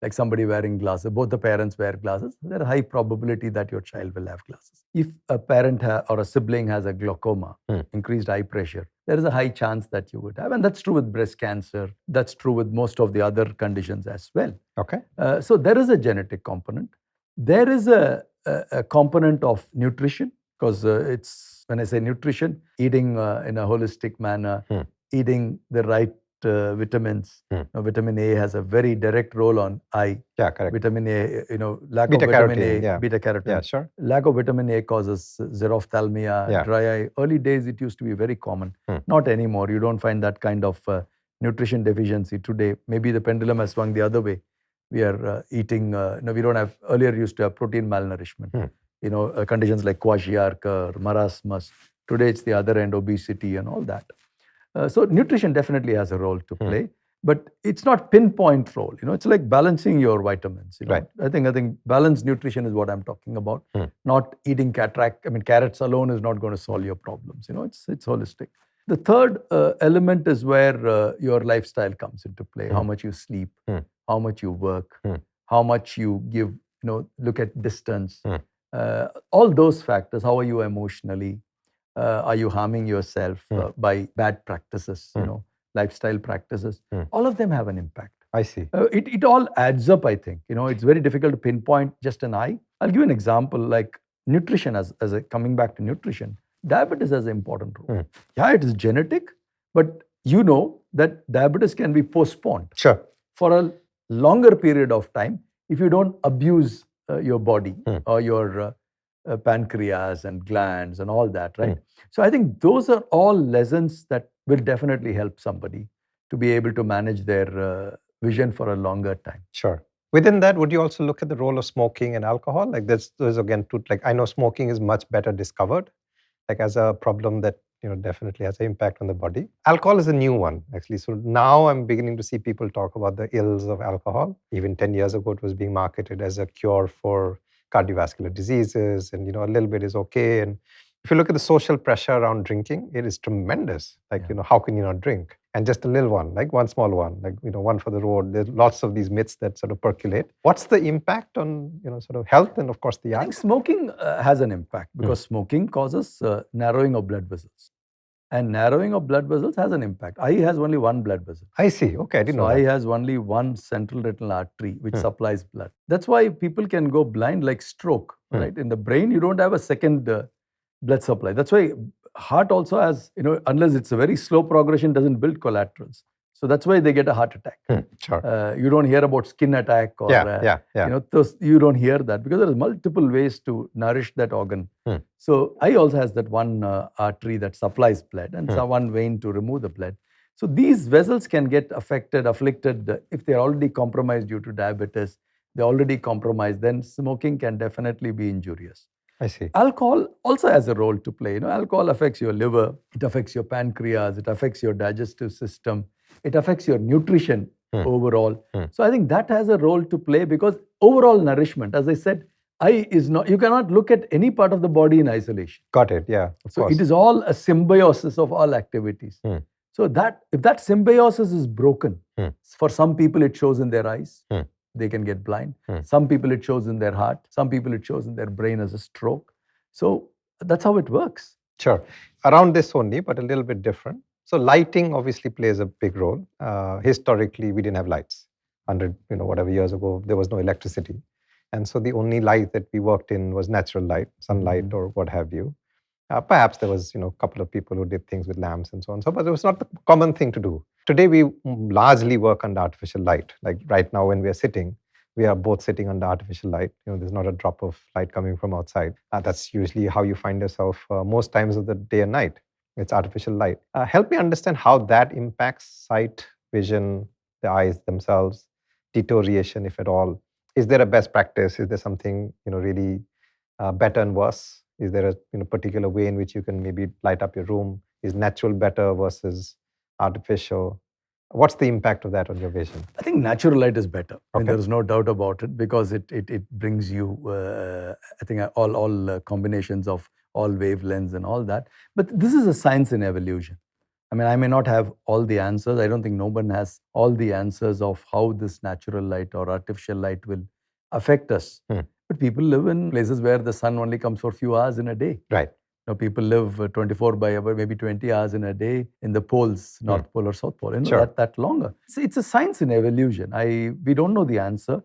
Speaker 2: Like somebody wearing glasses, both the parents wear glasses, there's a high probability that your child will have glasses. If a parent or a sibling has a glaucoma, increased eye pressure, there is a high chance that you would have. And that's true with breast cancer. That's true with most of the other conditions as well.
Speaker 1: Okay.
Speaker 2: So there is a genetic component. There is a component of nutrition, because when I say nutrition, eating in a holistic manner, eating the right vitamins. Vitamin A has a very direct role on eye.
Speaker 1: Yeah, correct.
Speaker 2: Vitamin A, lack of vitamin A, beta carotene.
Speaker 1: Yeah, sure.
Speaker 2: Lack of vitamin A causes xerophthalmia, dry eye. Early days, it used to be very common. Not anymore. You don't find that kind of nutrition deficiency today. Maybe the pendulum has swung the other way. We are eating, we don't have, earlier used to have protein malnourishment. Conditions like kwashiorkor, marasmus. Today, it's the other end, obesity and all that. So nutrition definitely has a role to play, but it's not pinpoint role. It's like balancing your vitamins.
Speaker 1: Right.
Speaker 2: I think balanced nutrition is what I'm talking about. Not eating cataract. I mean, carrots alone is not going to solve your problems. It's holistic. The third element is where your lifestyle comes into play. How much you sleep, how much you work, how much you give. Look at distance. All those factors. How are you emotionally? Are you harming yourself by bad practices? Lifestyle practices. All of them have an impact.
Speaker 1: I see.
Speaker 2: It all adds up, I think. It's very difficult to pinpoint just an eye. I'll give you an example like nutrition coming back to nutrition. Diabetes has an important role. Yeah, it is genetic, but that diabetes can be postponed for a longer period of time if you don't abuse your body or your pancreas and glands and all that, right? So I think those are all lessons that will definitely help somebody to be able to manage their vision for a longer time.
Speaker 1: Sure. Within that, would you also look at the role of smoking and alcohol? Like there's again, I know smoking is much better discovered, like as a problem that definitely has an impact on the body. Alcohol is a new one, actually. So now I'm beginning to see people talk about the ills of alcohol. Even 10 years ago, it was being marketed as a cure for cardiovascular diseases, and a little bit is okay. And if you look at the social pressure around drinking, it is tremendous. Like, how can you not drink? And just a little one, like one small one, like, one for the road. There's lots of these myths that sort of percolate. What's the impact on, sort of health and, of course, the eye?
Speaker 2: I think smoking has an impact because smoking causes narrowing of blood vessels. And narrowing of blood vessels has an impact. Eye has only one blood vessel.
Speaker 1: I see. Okay, I didn't know that.
Speaker 2: Eye has only one central retinal artery which supplies blood. That's why people can go blind like stroke, right? In the brain, you don't have a second blood supply. That's why heart also has, unless it's a very slow progression, doesn't build collaterals. So that's why they get a heart attack.
Speaker 1: Sure.
Speaker 2: You don't hear about skin attack or, you don't hear that because there are multiple ways to nourish that organ. So eye also has that one artery that supplies blood and one vein to remove the blood. So these vessels can get afflicted if they're already compromised due to diabetes. They're already compromised, then smoking can definitely be injurious.
Speaker 1: I see.
Speaker 2: Alcohol also has a role to play. Alcohol affects your liver, it affects your pancreas, it affects your digestive system, it affects your nutrition overall. So I think that has a role to play because overall nourishment, as I said, eye is not, you cannot look at any part of the body in isolation.
Speaker 1: Got it, yeah.
Speaker 2: So it is all a symbiosis of all activities. So if that symbiosis is broken, for some people it shows in their eyes. They can get blind. Some people it shows in their heart. Some people it shows in their brain as a stroke. So that's how it works.
Speaker 1: Sure. Around this only, but a little bit different. So lighting obviously plays a big role. Historically, we didn't have lights. 100, whatever years ago, there was no electricity. And so the only light that we worked in was natural light, sunlight or what have you. Perhaps there was, a couple of people who did things with lamps and so on. So, but it was not the common thing to do. Today, we largely work under artificial light. Like right now, when we are sitting, we are both sitting under artificial light. There's not a drop of light coming from outside. That's usually how you find yourself most times of the day and night. It's artificial light. Help me understand how that impacts sight, vision, the eyes themselves, deterioration, if at all. Is there a best practice? Is there something, really better and worse? Is there a particular way in which you can maybe light up your room? Is natural better versus artificial? What's the impact of that on your vision?
Speaker 2: I think natural light is better. Okay. I mean, there is no doubt about it because it brings you, I think, all combinations of all wavelengths and all that. But this is a science in evolution. I mean, I may not have all the answers. I don't think no one has all the answers of how this natural light or artificial light will affect us. But people live in places where the sun only comes for a few hours in a day.
Speaker 1: Right.
Speaker 2: People live 24 by maybe 20 hours in a day in the poles, North Pole or South Pole.
Speaker 1: Sure.
Speaker 2: That longer. It's a science in evolution. We don't know the answer.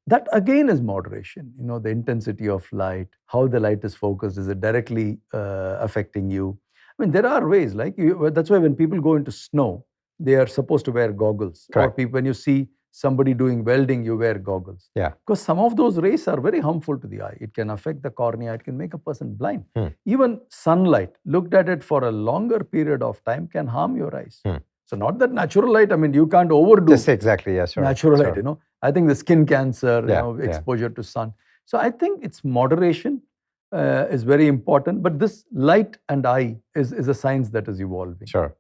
Speaker 2: That again is moderation. The intensity of light, how the light is focused, is it directly affecting you? I mean, there are ways. That's why when people go into snow, they are supposed to wear goggles.
Speaker 1: Correct.
Speaker 2: Or when you see somebody doing welding, you wear goggles.
Speaker 1: Yeah.
Speaker 2: Because some of those rays are very harmful to the eye. It can affect the cornea. It can make a person blind. Even sunlight, looked at it for a longer period of time, can harm your eyes. So not that natural light, I mean, you can't overdo
Speaker 1: exactly, yeah, sure.
Speaker 2: natural light, I think the skin cancer, exposure to sun. So I think it's moderation. is very important. But this light and eye is a science that is evolving.
Speaker 1: Sure.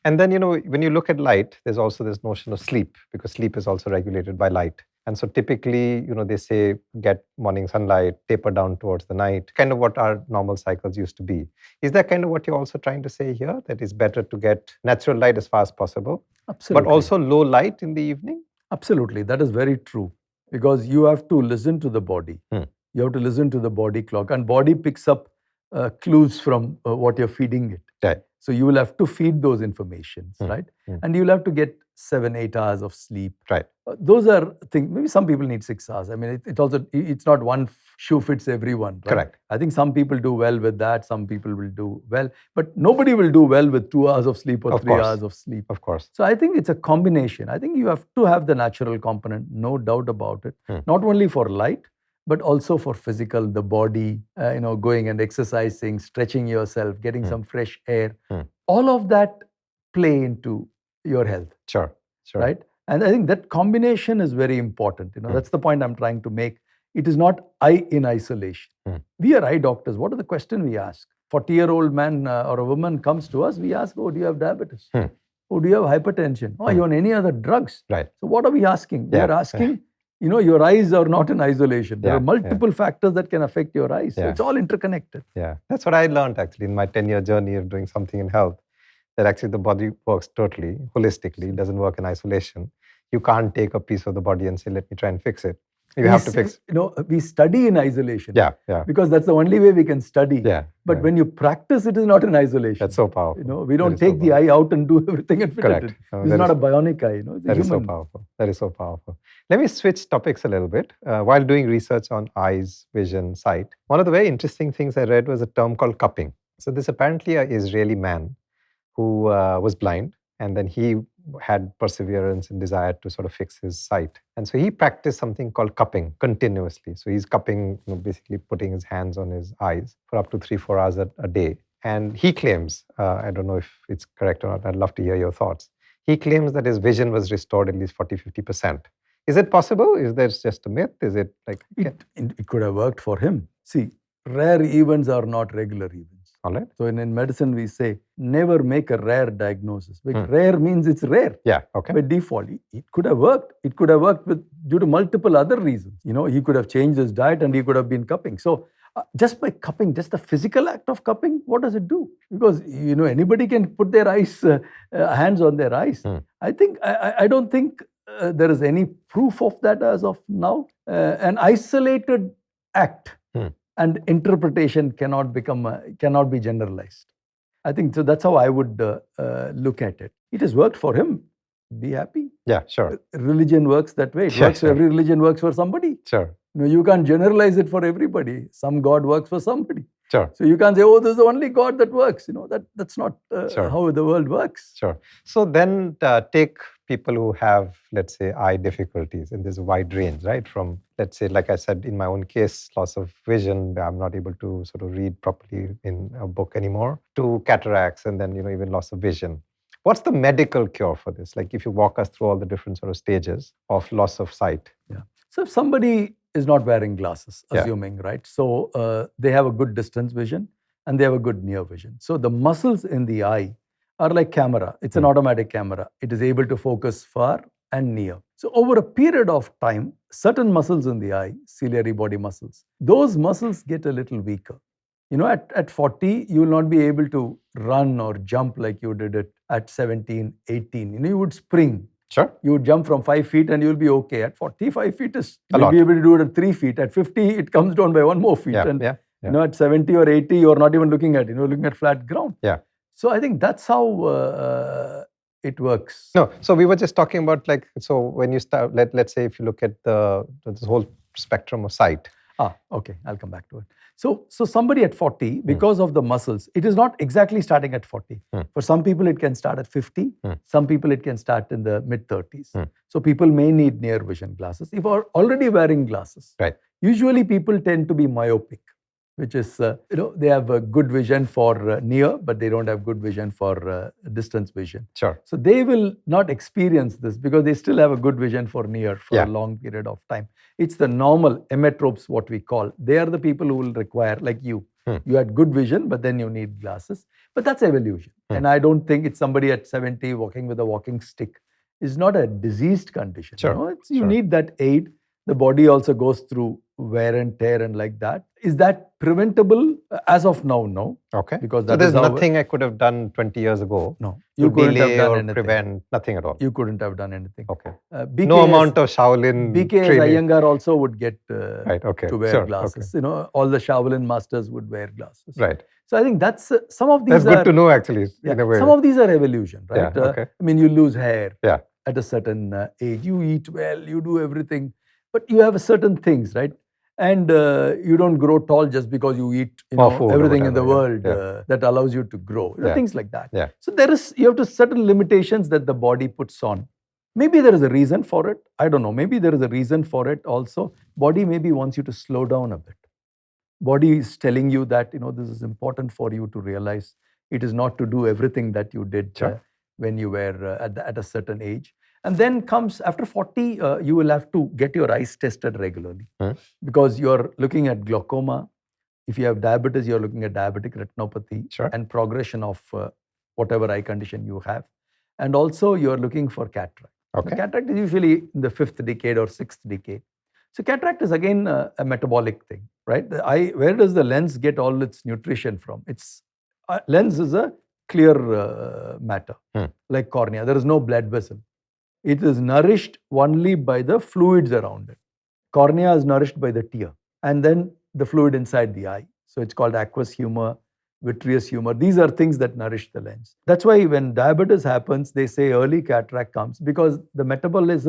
Speaker 1: And then, when you look at light, there's also this notion of sleep, because sleep is also regulated by light. And so typically, they say get morning sunlight, taper down towards the night, kind of what our normal cycles used to be. Is that kind of what you're also trying to say here, that it's better to get natural light as far as possible?
Speaker 2: Absolutely.
Speaker 1: But also low light in the evening?
Speaker 2: Absolutely. That is very true. Because you have to listen to the body. You have to listen to the body clock. And body picks up clues from what you're feeding it.
Speaker 1: Right.
Speaker 2: So you will have to feed those informations, right? And you'll have to get 7-8 hours of sleep.
Speaker 1: Right.
Speaker 2: Those are things. Maybe some people need 6 hours. I mean, it's not one shoe fits everyone. Right?
Speaker 1: Correct.
Speaker 2: I think some people do well with that. Some people will do well, but nobody will do well with 2 hours of sleep or 3 hours of sleep.
Speaker 1: Of course.
Speaker 2: So I think it's a combination. I think you have to have the natural component, no doubt about it. Not only for light, but also for physical, the body, going and exercising, stretching yourself, getting some fresh air. All of that play into your health.
Speaker 1: Sure.
Speaker 2: Right? And I think that combination is very important. That's the point I'm trying to make. It is not eye in isolation. We are eye doctors. What are the questions we ask? 40-year-old man or a woman comes to us, we ask, oh, do you have diabetes? Oh, do you have hypertension? Oh, are you on any other drugs?
Speaker 1: Right.
Speaker 2: So what are we asking? We are asking, your eyes are not in isolation. There are multiple factors that can affect your eyes. So it's all interconnected.
Speaker 1: Yeah, that's what I learned actually in my 10-year journey of doing something in health, that actually the body works totally, holistically. It doesn't work in isolation. You can't take a piece of the body and say, let me try and fix it. You have to fix.
Speaker 2: We study in isolation.
Speaker 1: Yeah.
Speaker 2: Because that's the only way we can study. But when you practice, it is not in isolation.
Speaker 1: That's so powerful.
Speaker 2: We don't take the eye out and do everything and fit
Speaker 1: Correct.
Speaker 2: it. It's not a bionic eye.
Speaker 1: That is so powerful. That is so powerful. Let me switch topics a little bit. While doing research on eyes, vision, sight, one of the very interesting things I read was a term called cupping. So this apparently an Israeli man who was blind, and then he had perseverance and desire to sort of fix his sight. And so he practiced something called cupping continuously. So he's cupping, basically putting his hands on his eyes for up to 3-4 hours a day. And he claims, I don't know if it's correct or not, I'd love to hear your thoughts. He claims that his vision was restored at least 40-50%. Is it possible? Is that just a myth? Is it like...
Speaker 2: It could have worked for him. See, rare events are not regular events.
Speaker 1: All right.
Speaker 2: So in medicine, we say, never make a rare diagnosis. Because rare means it's rare.
Speaker 1: Yeah, okay.
Speaker 2: By default. It could have worked. It could have worked due to multiple other reasons. He could have changed his diet and he could have been cupping. So just by cupping, just the physical act of cupping, what does it do? Because, anybody can put their hands on their eyes. I don't think there is any proof of that as of now. An isolated act and interpretation cannot be generalized. I think so. That's how I would look at it. It has worked for him. Be happy.
Speaker 1: Yeah, sure.
Speaker 2: Religion works that way. It works. Sure. Every religion works for somebody.
Speaker 1: Sure.
Speaker 2: You can't generalize it for everybody. Some God works for somebody.
Speaker 1: Sure.
Speaker 2: So you can't say, oh, this is the only God that works. That's not how the world works.
Speaker 1: Sure. So then take people who have, let's say, eye difficulties, and there's a wide range, right? From, let's say, like I said, in my own case, loss of vision, I'm not able to sort of read properly in a book anymore, to cataracts, and then, even loss of vision. What's the medical cure for this? Like, if you walk us through all the different sort of stages of loss of sight.
Speaker 2: Yeah. So if somebody is not wearing glasses, assuming, right? So they have a good distance vision and they have a good near vision. So the muscles in the eye are like camera. It's an automatic camera. It is able to focus far and near. So over a period of time, certain muscles in the eye, ciliary body muscles, those muscles get a little weaker. At 40, you will not be able to run or jump like you did it at 17, 18. You would spring.
Speaker 1: Sure.
Speaker 2: You would jump from 5 feet and you'll be okay. At 45 feet,
Speaker 1: you'll
Speaker 2: be able to do it at 3 feet. At 50, it comes down by 1 more feet. At 70 or 80, you're not even looking at it. You're looking at flat ground.
Speaker 1: Yeah.
Speaker 2: So I think that's how it works.
Speaker 1: No, so we were just talking about so when you start, let's say if you look at this whole spectrum of sight.
Speaker 2: Okay, I'll come back to it. So somebody at 40, because of the muscles, it is not exactly starting at 40. For some people, it can start at 50. Some people, it can start in the mid-30s. So people may need near vision glasses. If you're already wearing glasses,
Speaker 1: right,
Speaker 2: usually people tend to be myopic. which is, they have a good vision for near, but they don't have good vision for distance vision.
Speaker 1: Sure.
Speaker 2: So they will not experience this because they still have a good vision for near for a long period of time. It's the normal emmetropes, what we call. They are the people who will require, like you. You had good vision, but then you need glasses. But that's evolution. And I don't think it's somebody at 70 walking with a walking stick. It's not a diseased condition.
Speaker 1: Sure.
Speaker 2: You need that aid. The body also goes through wear and tear and like that. Is that preventable? As of now, no.
Speaker 1: Okay.
Speaker 2: Because
Speaker 1: so there's nothing I could have done 20 years ago.
Speaker 2: No. You couldn't have done
Speaker 1: or
Speaker 2: anything.
Speaker 1: Prevent, nothing at all.
Speaker 2: You couldn't have done anything.
Speaker 1: Okay. No amount of Shaolin
Speaker 2: BKS
Speaker 1: training.
Speaker 2: Iyengar also would get
Speaker 1: to
Speaker 2: wear glasses.
Speaker 1: Okay.
Speaker 2: All the Shaolin masters would wear glasses.
Speaker 1: Right.
Speaker 2: So I think that's some of these.
Speaker 1: That's good to know, actually. In a way.
Speaker 2: Some of these are evolution, right?
Speaker 1: Yeah, okay.
Speaker 2: I mean, you lose hair
Speaker 1: at
Speaker 2: a certain age. You eat well, you do everything, but you have certain things, right? And you don't grow tall just because you eat everything in the world that allows you to grow. Things like that. So you have to certain limitations that the body puts on. Maybe there is a reason for it. I don't know. Maybe there is a reason for it also. Body maybe wants you to slow down a bit. Body is telling you that, this is important for you to realize. It is not to do everything that you did when you were at a certain age. And then comes after 40, you will have to get your eyes tested regularly because you're looking at glaucoma. If you have diabetes, you're looking at diabetic retinopathy and progression of whatever eye condition you have. And also you're looking for cataract. Okay. So cataract is usually in the 5th decade or 6th decade. So cataract is again a metabolic thing, right? The eye, where does the lens get all its nutrition from? Lens is a clear matter, like cornea. There is no blood vessel. It is nourished only by the fluids around it. Cornea is nourished by the tear and then the fluid inside the eye. So it's called aqueous humor, vitreous humor. These are things that nourish the lens. That's why when diabetes happens, they say early cataract comes because the metabolites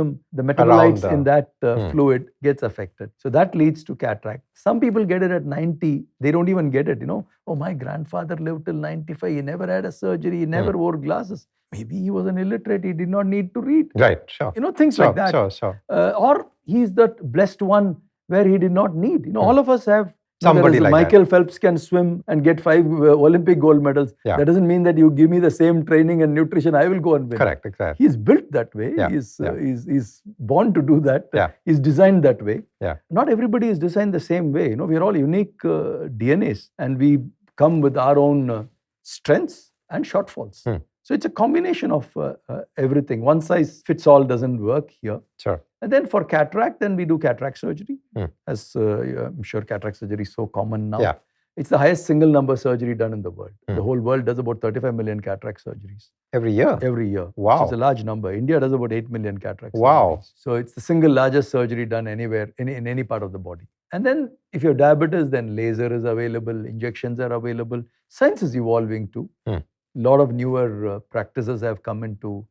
Speaker 2: in that fluid gets affected. So that leads to cataract. Some people get it at 90. They don't even get it, Oh, my grandfather lived till 95. He never had a surgery. He never wore glasses. Maybe he was an illiterate. He did not need to read.
Speaker 1: Right, sure.
Speaker 2: Things like that.
Speaker 1: Sure.
Speaker 2: Or he's that blessed one where he did not need. All of us have
Speaker 1: somebody like
Speaker 2: Michael Phelps can swim and get 5 Olympic gold medals. That doesn't mean that you give me the same training and nutrition, I will go and win.
Speaker 1: Correct, exactly.
Speaker 2: He's built that way. He's born to do that. He's designed that way. Not everybody is designed the same way. We are all unique DNAs and we come with our own strengths and shortfalls. So it's a combination of everything. One size fits all doesn't work here.
Speaker 1: Sure.
Speaker 2: And then for cataract, then we do cataract surgery. As I'm sure cataract surgery is so common now. It's the highest single number surgery done in the world. The whole world does about 35 million cataract surgeries.
Speaker 1: Every year?
Speaker 2: Every year.
Speaker 1: Wow.
Speaker 2: So it's a large number. India does about 8 million cataract
Speaker 1: surgeries.
Speaker 2: So it's the single largest surgery done anywhere, in any part of the body. And then if you have diabetes, then laser is available, injections are available. Science is evolving too. A lot of newer practices have come into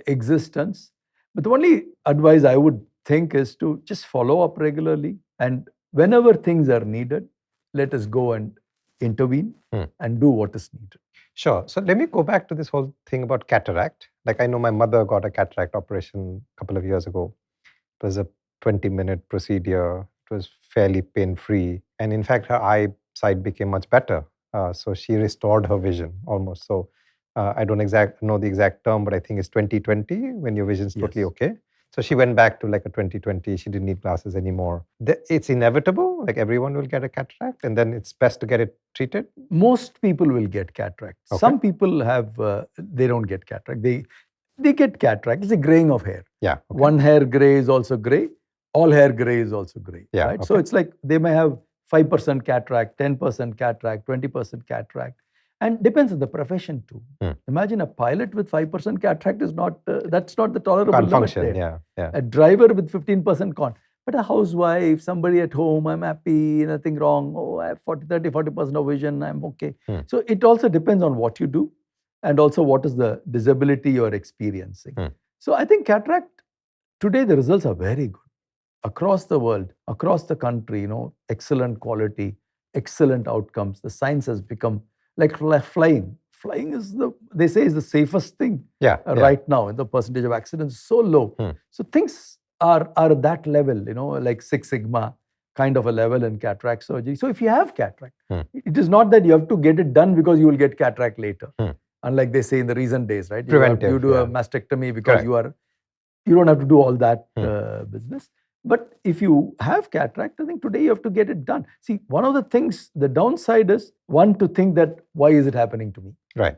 Speaker 2: existence. But the only advice I would think is to just follow up regularly. And whenever things are needed, let us go and intervene and do what is needed.
Speaker 1: Sure. So let me go back to this whole thing about cataract. Like I know my mother got a cataract operation a couple of years ago. It was a 20-minute procedure. It was fairly pain-free. And in fact, her eyesight became much better. So she restored her vision almost. So I don't know the exact term, but I think it's 20/20 when your vision is totally okay. So she went back to like a 20/20. She didn't need glasses anymore. It's inevitable. Like everyone will get a cataract and then it's best to get it treated?
Speaker 2: Most people will get cataract. Okay. Some people have, they don't get cataract. They get cataract. It's a graying of hair.
Speaker 1: Yeah. Okay.
Speaker 2: One hair gray is also gray. All hair gray is also gray.
Speaker 1: Yeah.
Speaker 2: Right?
Speaker 1: Okay.
Speaker 2: So it's like they may have 5% cataract, 10% cataract, 20% cataract. And depends on the profession too. Imagine a pilot with 5% cataract is not, that's not the tolerable
Speaker 1: Can't
Speaker 2: limit
Speaker 1: function.
Speaker 2: there.
Speaker 1: Yeah.
Speaker 2: A driver with 15% con. But a housewife, somebody at home, I'm happy, nothing wrong. Oh, I have 40% of vision, I'm okay. So it also depends on what you do and also what is the disability you're experiencing. So I think cataract, today the results are very good. Across the world, across the country, excellent quality, excellent outcomes. The science has become like flying. Flying is they say is the safest thing right now. And the percentage of accidents is so low. So things are at that level, like Six Sigma, kind of a level in cataract surgery. So if you have cataract, it is not that you have to get it done because you will get cataract later. Unlike they say in the recent days, right?
Speaker 1: Preventive,
Speaker 2: you do a mastectomy because you don't have to do all that business. But if you have cataract, I think today you have to get it done. See, one of the things, the downside is one to think that why is it happening to me?
Speaker 1: Right.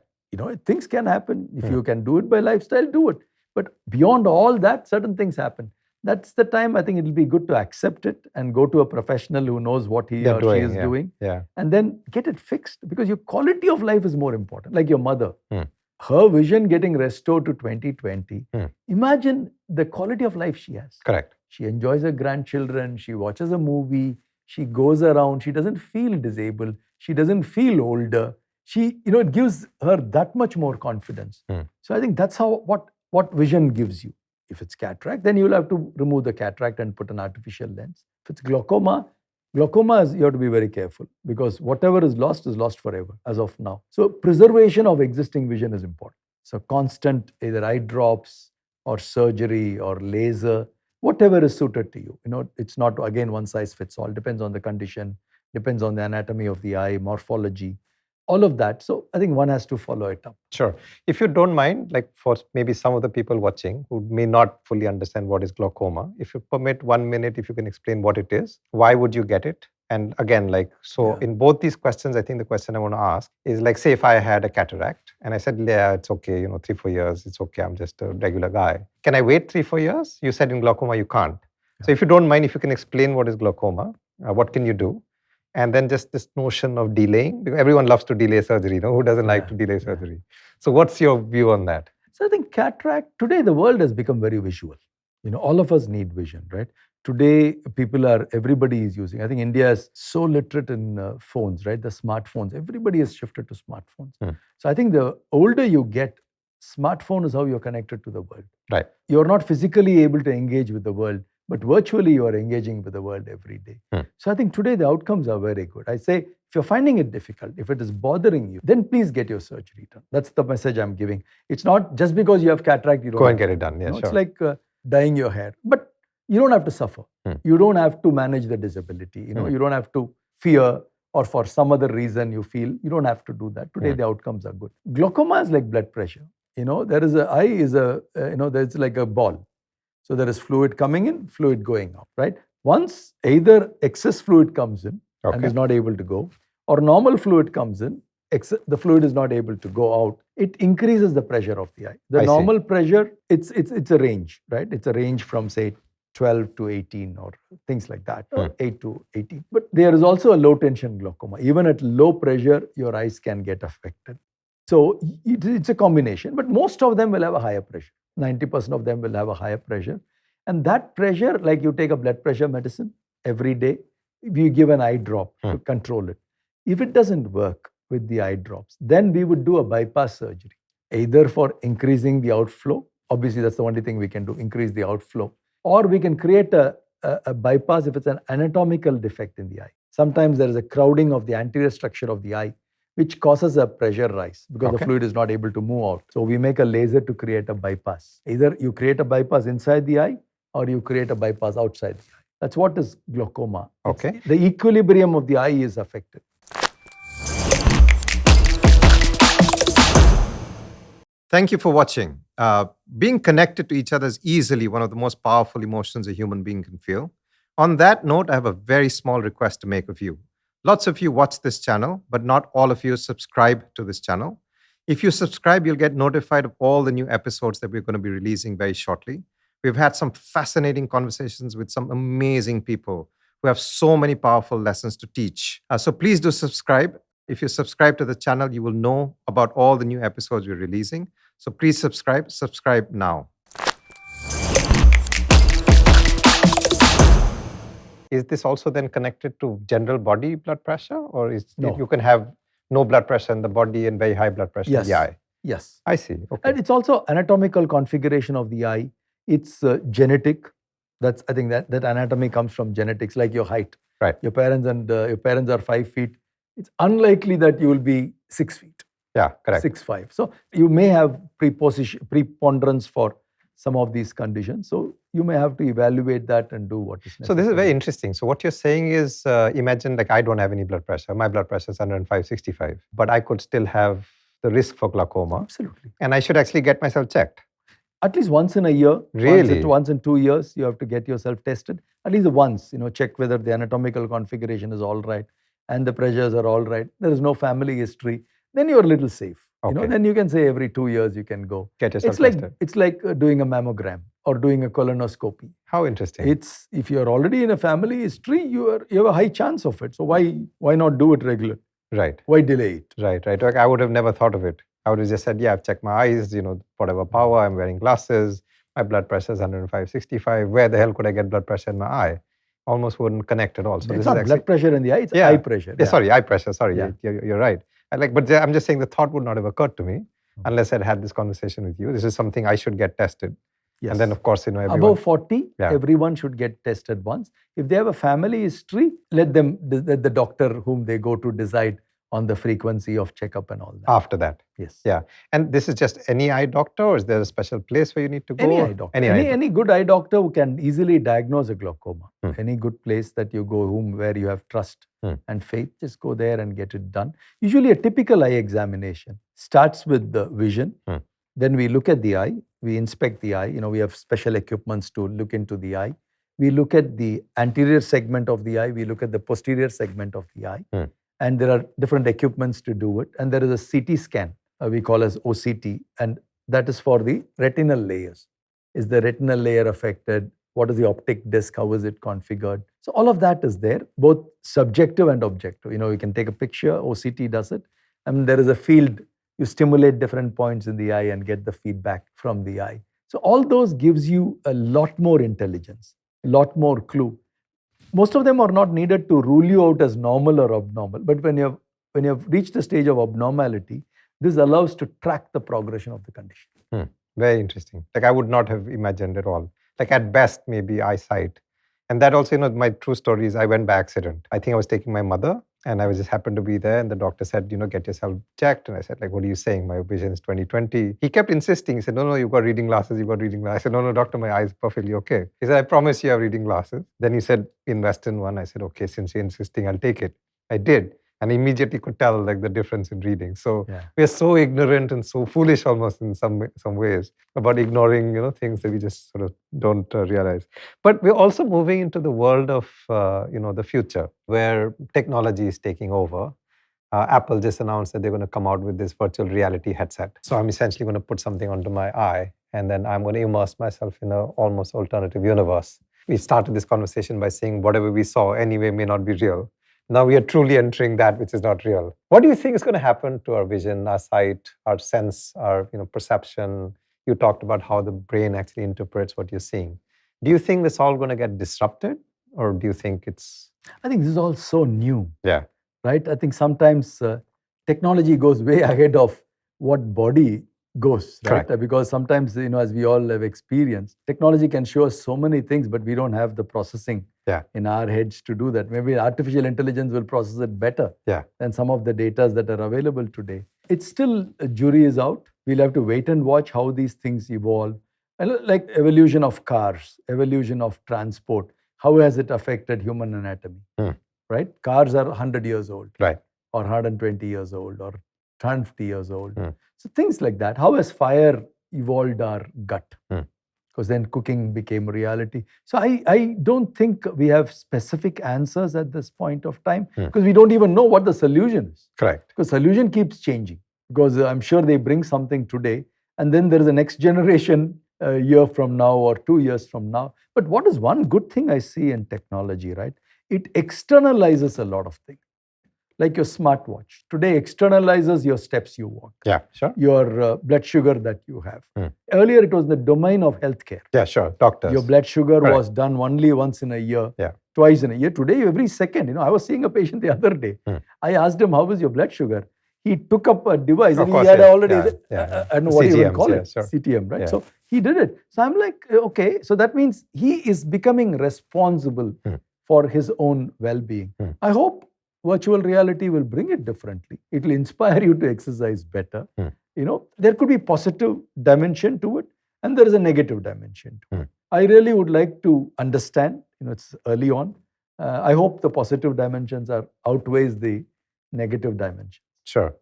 Speaker 2: Things can happen. If you can do it by lifestyle, do it. But beyond all that, certain things happen. That's the time I think it'll be good to accept it and go to a professional who knows what he or she is doing. And then get it fixed, because your quality of life is more important. Like your mother, her vision getting restored to 2020. Imagine the quality of life she has.
Speaker 1: Correct.
Speaker 2: She enjoys her grandchildren. She watches a movie. She goes around. She doesn't feel disabled. She doesn't feel older. It gives her that much more confidence. So I think that's how what vision gives you. If it's cataract, then you'll have to remove the cataract and put an artificial lens. If it's glaucoma you have to be very careful, because whatever is lost forever as of now. So preservation of existing vision is important. So constant either eye drops or surgery or laser, whatever is suited to you. It's not, again, one size fits all. Depends on the condition, depends on the anatomy of the eye, morphology, all of that. So I think one has to follow it up.
Speaker 1: Sure. If you don't mind, like for maybe some of the people watching who may not fully understand what is glaucoma, if you permit 1 minute, if you can explain what it is, why would you get it? And again, in both these questions, I think the question I want to ask is like, say if I had a cataract and I said, yeah, it's okay, 3-4 years, it's okay, I'm just a regular guy. Can I wait 3-4 years? You said in glaucoma you can't. Yeah. So if you don't mind, if you can explain what is glaucoma, what can you do? And then just this notion of delaying, because everyone loves to delay surgery, who doesn't like to delay surgery? So what's your view on that?
Speaker 2: So I think cataract, today the world has become very visual. All of us need vision, right? Today, everybody is using, I think India is so literate in phones, right? The smartphones, everybody has shifted to smartphones. So I think the older you get, smartphone is how you're connected to the world.
Speaker 1: Right.
Speaker 2: You're not physically able to engage with the world, but virtually you are engaging with the world every day. So I think today the outcomes are very good. I say, if you're finding it difficult, if it is bothering you, then please get your surgery done. That's the message I'm giving. It's not just because you have cataract, you don't
Speaker 1: go and get it done. Yeah, sure.
Speaker 2: It's like dyeing your hair. But you don't have to suffer. You don't have to manage the disability. You don't have to fear, or for some other reason you feel, you don't have to do that. Today the outcomes are good. Glaucoma is like blood pressure. There is there's like a ball. So there is fluid coming in, fluid going out, right? Once either excess fluid comes in and is not able to go, or normal fluid comes in, the fluid is not able to go out, it increases the pressure of the eye. The normal pressure, it's a range, right? It's a range from, say, 12 to 18 or things like that, or 8 to 18. But there is also a low tension glaucoma. Even at low pressure, your eyes can get affected. So it's a combination, but most of them will have a higher pressure. 90% of them will have a higher pressure. And that pressure, like you take a blood pressure medicine every day, we give an eye drop to control it. If it doesn't work with the eye drops, then we would do a bypass surgery, either for increasing the outflow. Obviously, that's the only thing we can do, increase the outflow. Or we can create a bypass if it's an anatomical defect in the eye. Sometimes there is a crowding of the anterior structure of the eye, which causes a pressure rise because the fluid is not able to move out. So we make a laser to create a bypass. Either you create a bypass inside the eye or you create a bypass outside the eye. That's what is glaucoma. The equilibrium of the eye is affected.
Speaker 1: Thank you for watching. Being connected to each other is easily one of the most powerful emotions a human being can feel. On that note, I have a very small request to make of you. Lots of you watch this channel, but not all of you subscribe to this channel. If you subscribe, you'll get notified of all the new episodes that we're going to be releasing very shortly. We've had some fascinating conversations with some amazing people who have so many powerful lessons to teach. So please do subscribe. If you subscribe to the channel, you will know about all the new episodes we're releasing. So please subscribe now. Is this also then connected to general body blood pressure, or you can have no blood pressure in the body and very high blood pressure in the eye?
Speaker 2: Yes.
Speaker 1: I see. Okay.
Speaker 2: And it's also anatomical configuration of the eye. It's genetic. I think that anatomy comes from genetics, like your height.
Speaker 1: Right.
Speaker 2: Your parents are 5 feet. It's unlikely that you will be 6 feet.
Speaker 1: Yeah, correct.
Speaker 2: 6'5". So you may have preponderance for some of these conditions. So you may have to evaluate that and do what is necessary.
Speaker 1: So this is very interesting. So what you're saying is, imagine like I don't have any blood pressure. My blood pressure is 105/65, but I could still have the risk for glaucoma.
Speaker 2: Absolutely.
Speaker 1: And I should actually get myself checked.
Speaker 2: At least once in a year.
Speaker 1: Really?
Speaker 2: Once in 2 years, you have to get yourself tested. At least once, check whether the anatomical configuration is all right and the pressures are all right. There is no family history. Then you're a little safe.
Speaker 1: Okay.
Speaker 2: Then you can say every 2 years you can go.
Speaker 1: Get yourself
Speaker 2: tested. It's like doing a mammogram or doing a colonoscopy.
Speaker 1: How interesting.
Speaker 2: If you're already in a family history, you have a high chance of it. So why not do it regular?
Speaker 1: Right.
Speaker 2: Why delay it?
Speaker 1: Right. Like I would have never thought of it. I would have just said, yeah, I've checked my eyes, whatever power, I'm wearing glasses, my blood pressure is 105/65. Where the hell could I get blood pressure in my eye? Almost wouldn't connect at all. So
Speaker 2: it's not blood pressure in the eye, it's eye pressure.
Speaker 1: Yeah. Sorry, eye pressure. Sorry, you're right. But I'm just saying the thought would not have occurred to me unless I'd had this conversation with you. This is something I should get tested.
Speaker 2: Yes.
Speaker 1: And then, of course, everyone...
Speaker 2: Above 40, everyone should get tested once. If they have a family history, let the doctor whom they go to decide on the frequency of checkup and all that.
Speaker 1: After that?
Speaker 2: Yes.
Speaker 1: Yeah. And this is just any eye doctor, or is there a special place where you need to go?
Speaker 2: Any eye doctor. Any good eye doctor who can easily diagnose a glaucoma. Any good place that you go where you have trust and faith, just go there and get it done. Usually a typical eye examination starts with the vision. Then we look at the eye. We inspect the eye. We have special equipments to look into the eye. We look at the anterior segment of the eye. We look at the posterior segment of the eye. And there are different equipments to do it. And there is a CT scan, we call as OCT, and that is for the retinal layers. Is the retinal layer affected? What is the optic disc? How is it configured? So all of that is there, both subjective and objective. You can take a picture, OCT does it, and there is a field. You stimulate different points in the eye and get the feedback from the eye. So all those gives you a lot more intelligence, a lot more clue. Most of them are not needed to rule you out as normal or abnormal. But when you have reached a stage of abnormality, this allows to track the progression of the condition.
Speaker 1: Very interesting. Like I would not have imagined at all. Like at best, maybe eyesight. And that also, my true story is I went by accident. I think I was taking my mother and I just happened to be there and the doctor said, get yourself checked. And I said, what are you saying? My vision is 20/20. He kept insisting. He said, no, you've got reading glasses, you've got reading glasses. I said, no, doctor, my eyes are perfectly okay. He said, I promise you have reading glasses. Then he said, invest in one. I said, okay, since you're insisting, I'll take it. I did. And immediately could tell the difference in reading. So we are so ignorant and so foolish almost in some ways about ignoring things that we just sort of don't realize. But we're also moving into the world of the future where technology is taking over. Apple just announced that they're going to come out with this virtual reality headset. So I'm essentially going to put something onto my eye and then I'm going to immerse myself in an almost alternative universe. We started this conversation by saying whatever we saw anyway may not be real. Now we are truly entering that which is not real. What do you think is going to happen to our vision, our sight, our sense, our perception? You talked about how the brain actually interprets what you're seeing. Do you think this all going to get disrupted, or do you think it's?
Speaker 2: I think this is all so new.
Speaker 1: Yeah.
Speaker 2: Right. I think sometimes technology goes way ahead of what body goes. Right.
Speaker 1: Correct.
Speaker 2: Because sometimes as we all have experienced, technology can show us so many things, but we don't have the processing. In our heads to do that. Maybe artificial intelligence will process it better than some of the data that are available today. It's still, a jury is out. We'll have to wait and watch how these things evolve. And like evolution of cars, evolution of transport, how has it affected human anatomy? Right? Cars are 100 years old.
Speaker 1: Right.
Speaker 2: Or 120 years old or 150 years old. So things like that. How has fire evolved our gut? Because then cooking became reality. So I don't think we have specific answers at this point of time because we don't even know what the solution is.
Speaker 1: Correct.
Speaker 2: Because solution keeps changing. Because I'm sure they bring something today and then there is a next generation a year from now or 2 years from now. But what is one good thing I see in technology, right? It externalizes a lot of things. Like your smartwatch. Today externalizes your steps you walk.
Speaker 1: Yeah, sure.
Speaker 2: Your blood sugar that you have. Earlier, it was the domain of healthcare.
Speaker 1: Yeah, sure. Doctors.
Speaker 2: Your blood sugar was done only once in a year, twice in a year. Today, every second. I was seeing a patient the other day. I asked him, how was your blood sugar? He took up a device and he had already, I don't know what you would call it,
Speaker 1: sure.
Speaker 2: CTM, right? So he did it. So I'm like, okay, so that means he is becoming responsible for his own well-being. I hope virtual reality will bring it differently. It will inspire you to exercise better. There could be positive dimension to it. and there is a negative dimension to it. I really would like to understand, it's early on. I hope the positive dimensions outweighs the negative dimensions.
Speaker 1: Sure.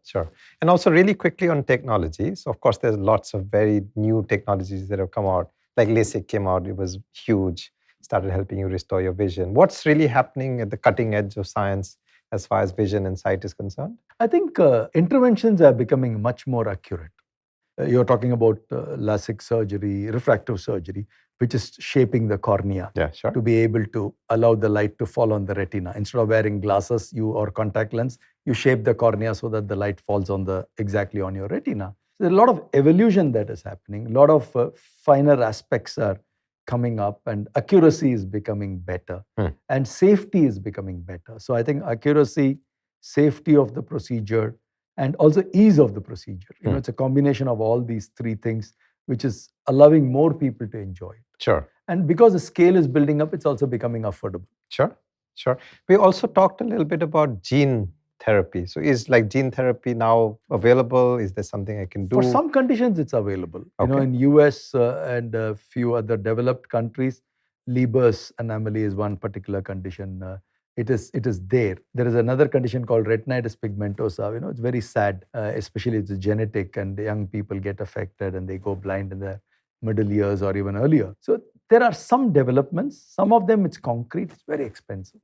Speaker 1: And also really quickly on technology. So of course, there's lots of very new technologies that have come out. Like LASIK came out, it was huge, started helping you restore your vision. What's really happening at the cutting edge of science as far as vision and sight is concerned?
Speaker 2: I think interventions are becoming much more accurate. You're talking about LASIK surgery, refractive surgery, which is shaping the cornea to be able to allow the light to fall on the retina. Instead of wearing glasses or contact lens, you shape the cornea so that the light falls exactly on your retina. So there's a lot of evolution that is happening. A lot of finer aspects are coming up, and accuracy is becoming better, and safety is becoming better. So I think accuracy, safety of the procedure, and also ease of the procedure. It's a combination of all these three things, which is allowing more people to enjoy it.
Speaker 1: Sure.
Speaker 2: And because the scale is building up, it's also becoming affordable.
Speaker 1: Sure. We also talked a little bit about gene therapy. So is gene therapy now available? Is there something I can do?
Speaker 2: For some conditions, it's available. In US and a few other developed countries, Leber's anomaly is one particular condition. It is there. There is another condition called retinitis pigmentosa. It's very sad, especially it's genetic, and the young people get affected and they go blind in their middle years or even earlier. So there are some developments. Some of them, it's concrete. It's very expensive.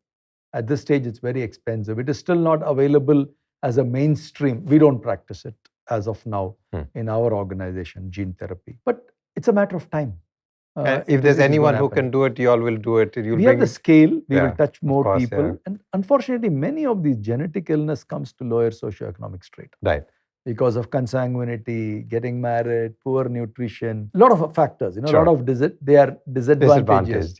Speaker 2: At this stage, it's very expensive. It is still not available as a mainstream. We don't practice it as of now in our organization, gene therapy. But it's a matter of time.
Speaker 1: If there's anyone who can do it, you all will do it.
Speaker 2: We have the scale. We will touch more people. Yeah. And unfortunately, many of these genetic illness comes to lower socioeconomic strata.
Speaker 1: Right.
Speaker 2: Because of consanguinity, getting married, poor nutrition, a lot of factors. A lot of they are disadvantages.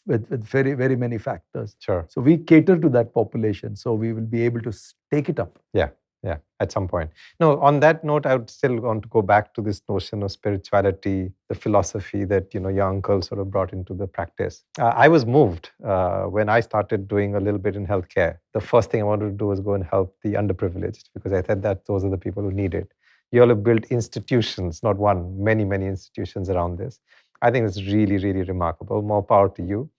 Speaker 2: With very, very many factors.
Speaker 1: Sure.
Speaker 2: So we cater to that population. So we will be able to take it up.
Speaker 1: Yeah, at some point. No, on that note, I would still want to go back to this notion of spirituality, the philosophy that, your uncle sort of brought into the practice. I was moved when I started doing a little bit in healthcare. The first thing I wanted to do was go and help the underprivileged, because I thought that those are the people who need it. You all have built institutions, not one, many, many institutions around this. I think it's really, really remarkable. More power to you.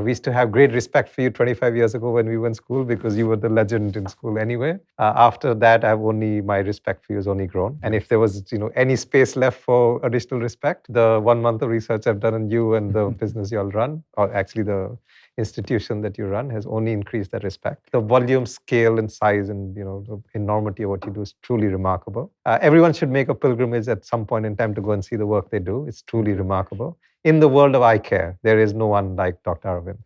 Speaker 1: We used to have great respect for you 25 years ago when we were in school, because you were the legend in school anyway. After that, my respect for you has only grown. And if there was, any space left for additional respect, the 1 month of research I've done on you and the business you all run, or actually the institution that you run, has only increased that respect. The volume, scale, and size, and the enormity of what you do is truly remarkable. Everyone should make a pilgrimage at some point in time to go and see the work they do. It's truly remarkable. In the world of eye care, there is no one like Dr. Aravind.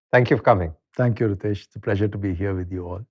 Speaker 1: Thank you for coming.
Speaker 2: Thank you, Ritesh. It's a pleasure to be here with you all.